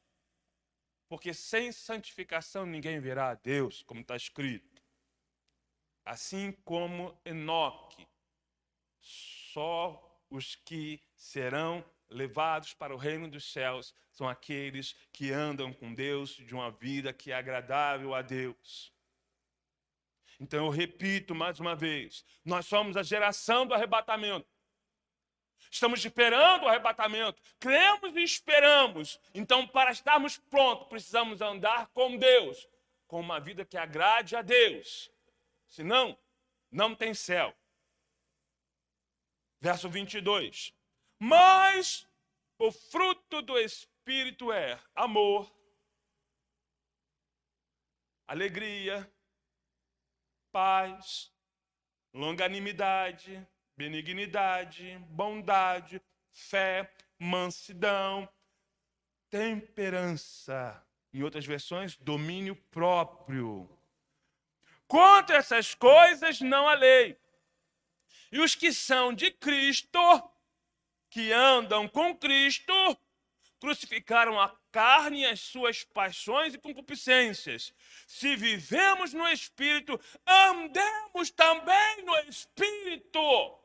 Porque sem santificação ninguém verá a Deus, como está escrito. Assim como Enoque, só os que serão levados para o reino dos céus são aqueles que andam com Deus de uma vida que é agradável a Deus. Então eu repito mais uma vez, nós somos a geração do arrebatamento. Estamos esperando o arrebatamento, cremos e esperamos. Então, para estarmos prontos, precisamos andar com Deus, com uma vida que agrade a Deus. Senão, não tem céu. Verso 22. Mas o fruto do Espírito é amor, alegria, paz, longanimidade, benignidade, bondade, fé, mansidão, temperança. Em outras versões, domínio próprio. Contra essas coisas não há lei. E os que são de Cristo, que andam com Cristo, crucificaram a carne e as suas paixões e concupiscências. Se vivemos no Espírito, andemos também no Espírito.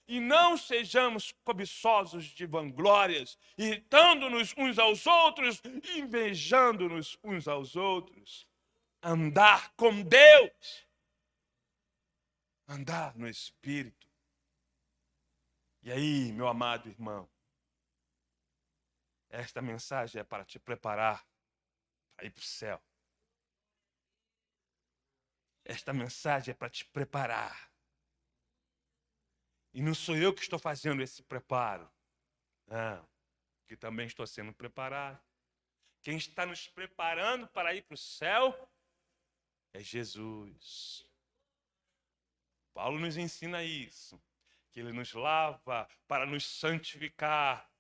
E não sejamos cobiçosos de vanglórias, irritando-nos uns aos outros, invejando-nos uns aos outros. Andar com Deus. Andar no Espírito. E aí, meu amado irmão, esta mensagem é para te preparar para ir para o céu. Esta mensagem é para te preparar. E não sou eu que estou fazendo esse preparo. Não, que também estou sendo preparado. Quem está nos preparando para ir para o céu é Jesus. Paulo nos ensina isso, que ele nos lava para nos santificar,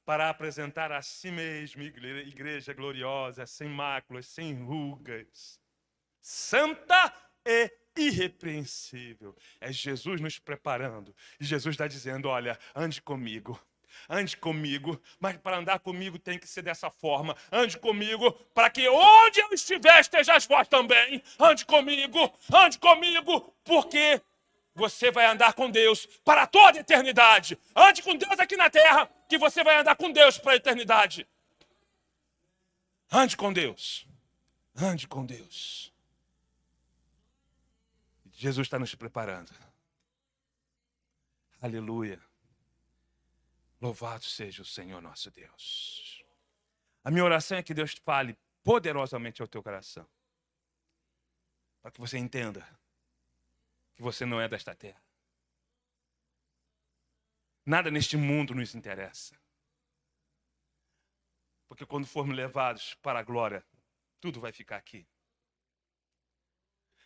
para apresentar a si mesmo igreja gloriosa, sem máculas, sem rugas, santa e irrepreensível. É Jesus nos preparando. E Jesus está dizendo, olha, ande comigo, mas para andar comigo tem que ser dessa forma. Ande comigo, para que onde eu estiver, estejais vós também. Ande comigo, porque você vai andar com Deus para toda a eternidade. Ande com Deus aqui na terra, que você vai andar com Deus para a eternidade. Ande com Deus. Ande com Deus. Jesus está nos preparando. Aleluia. Louvado seja o Senhor nosso Deus. A minha oração é que Deus fale poderosamente ao teu coração. Para que você entenda que você não é desta terra. Nada neste mundo nos interessa. Porque quando formos levados para a glória, tudo vai ficar aqui.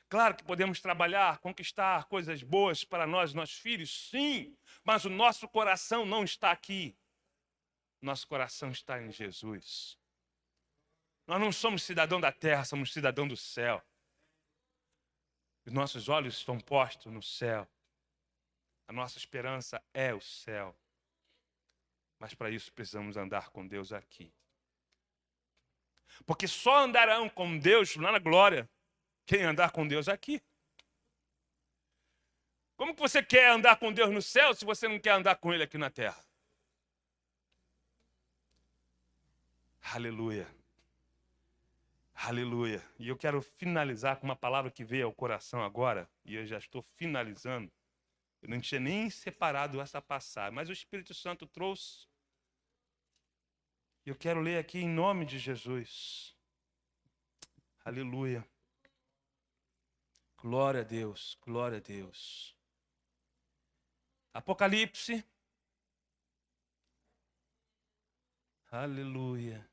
Claro que podemos trabalhar, conquistar coisas boas para nós, nossos filhos, sim. Mas o nosso coração não está aqui. Nosso coração está em Jesus. Nós não somos cidadão da terra, somos cidadão do céu. Os nossos olhos estão postos no céu. A nossa esperança é o céu. Mas para isso precisamos andar com Deus aqui. Porque só andarão com Deus lá na glória quem andar com Deus aqui. Como que você quer andar com Deus no céu se você não quer andar com Ele aqui na terra? Aleluia. Aleluia. E eu quero finalizar com uma palavra que veio ao coração agora, e eu já estou finalizando. Eu não tinha nem separado essa passagem, mas o Espírito Santo trouxe. E eu quero ler aqui em nome de Jesus. Aleluia. Glória a Deus, glória a Deus. Apocalipse. Aleluia.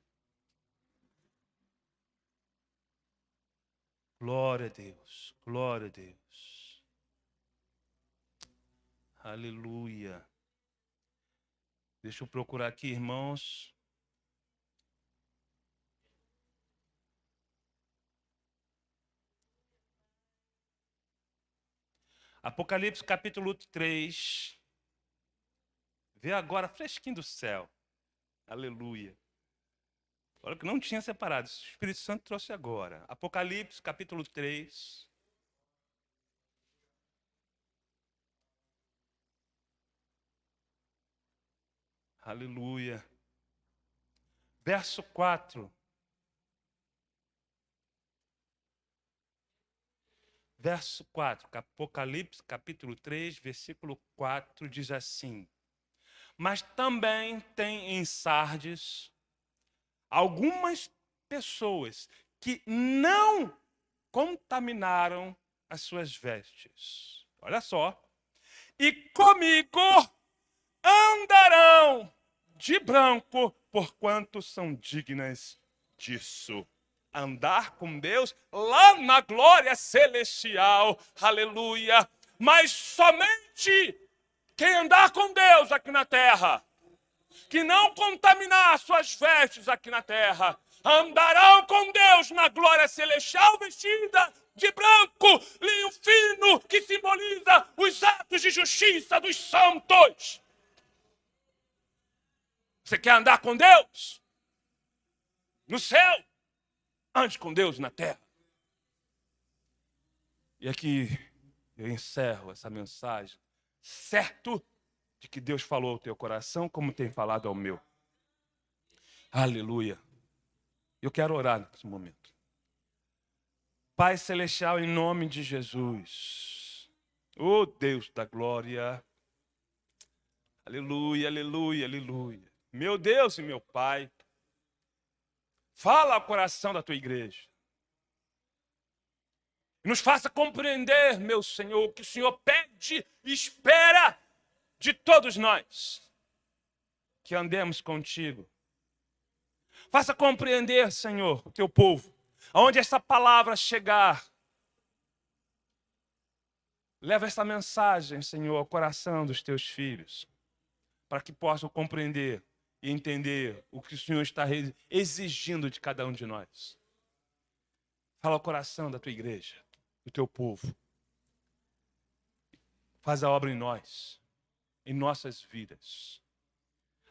Glória a Deus, glória a Deus. Aleluia. Deixa eu procurar aqui, irmãos. Apocalipse capítulo 3. Vê agora, fresquinho do céu. Aleluia. Olha que não tinha separado. O Espírito Santo trouxe agora. Apocalipse capítulo 3. Aleluia. Verso 4. Verso 4, Apocalipse, capítulo 3, versículo 4, diz assim: mas também tem em Sardes algumas pessoas que não contaminaram as suas vestes. Olha só. E comigo andarão de branco, porquanto são dignas disso. Andar com Deus lá na glória celestial, aleluia. Mas somente quem andar com Deus aqui na terra, que não contaminar suas vestes aqui na terra, andarão com Deus na glória celestial, vestida de branco, linho fino, que simboliza os atos de justiça dos santos. Você quer andar com Deus? No céu, ande com Deus na terra. E aqui eu encerro essa mensagem, certo de que Deus falou ao teu coração, como tem falado ao meu. Aleluia. Eu quero orar nesse momento. Pai Celestial, em nome de Jesus. Oh Deus da glória. Aleluia, aleluia, aleluia. Meu Deus e meu Pai, fala ao coração da tua igreja. Nos faça compreender, meu Senhor, o que o Senhor pede e espera de todos nós. Que andemos contigo. Faça compreender, Senhor, o teu povo. Aonde essa palavra chegar, leva essa mensagem, Senhor, ao coração dos teus filhos, para que possam compreender e entender o que o Senhor está exigindo de cada um de nós. Fala ao coração da tua igreja, do teu povo. Faz a obra em nós, em nossas vidas.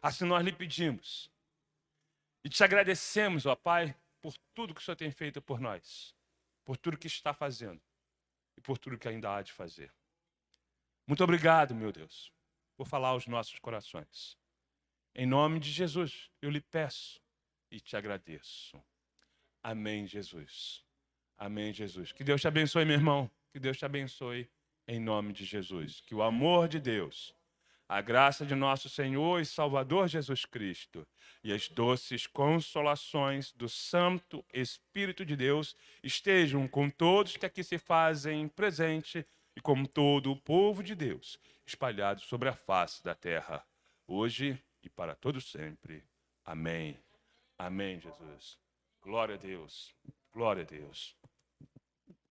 Assim nós lhe pedimos e te agradecemos, ó Pai, por tudo que o Senhor tem feito por nós, por tudo que está fazendo e por tudo que ainda há de fazer. Muito obrigado, meu Deus, por falar aos nossos corações. Em nome de Jesus, eu lhe peço e te agradeço. Amém, Jesus. Amém, Jesus. Que Deus te abençoe, meu irmão. Que Deus te abençoe em nome de Jesus. Que o amor de Deus, a graça de nosso Senhor e Salvador Jesus Cristo e as doces consolações do Santo Espírito de Deus estejam com todos que aqui se fazem presente e com todo o povo de Deus espalhado sobre a face da terra, hoje e para todo sempre. Amém. Amém, Jesus. Glória a Deus. Glória a Deus.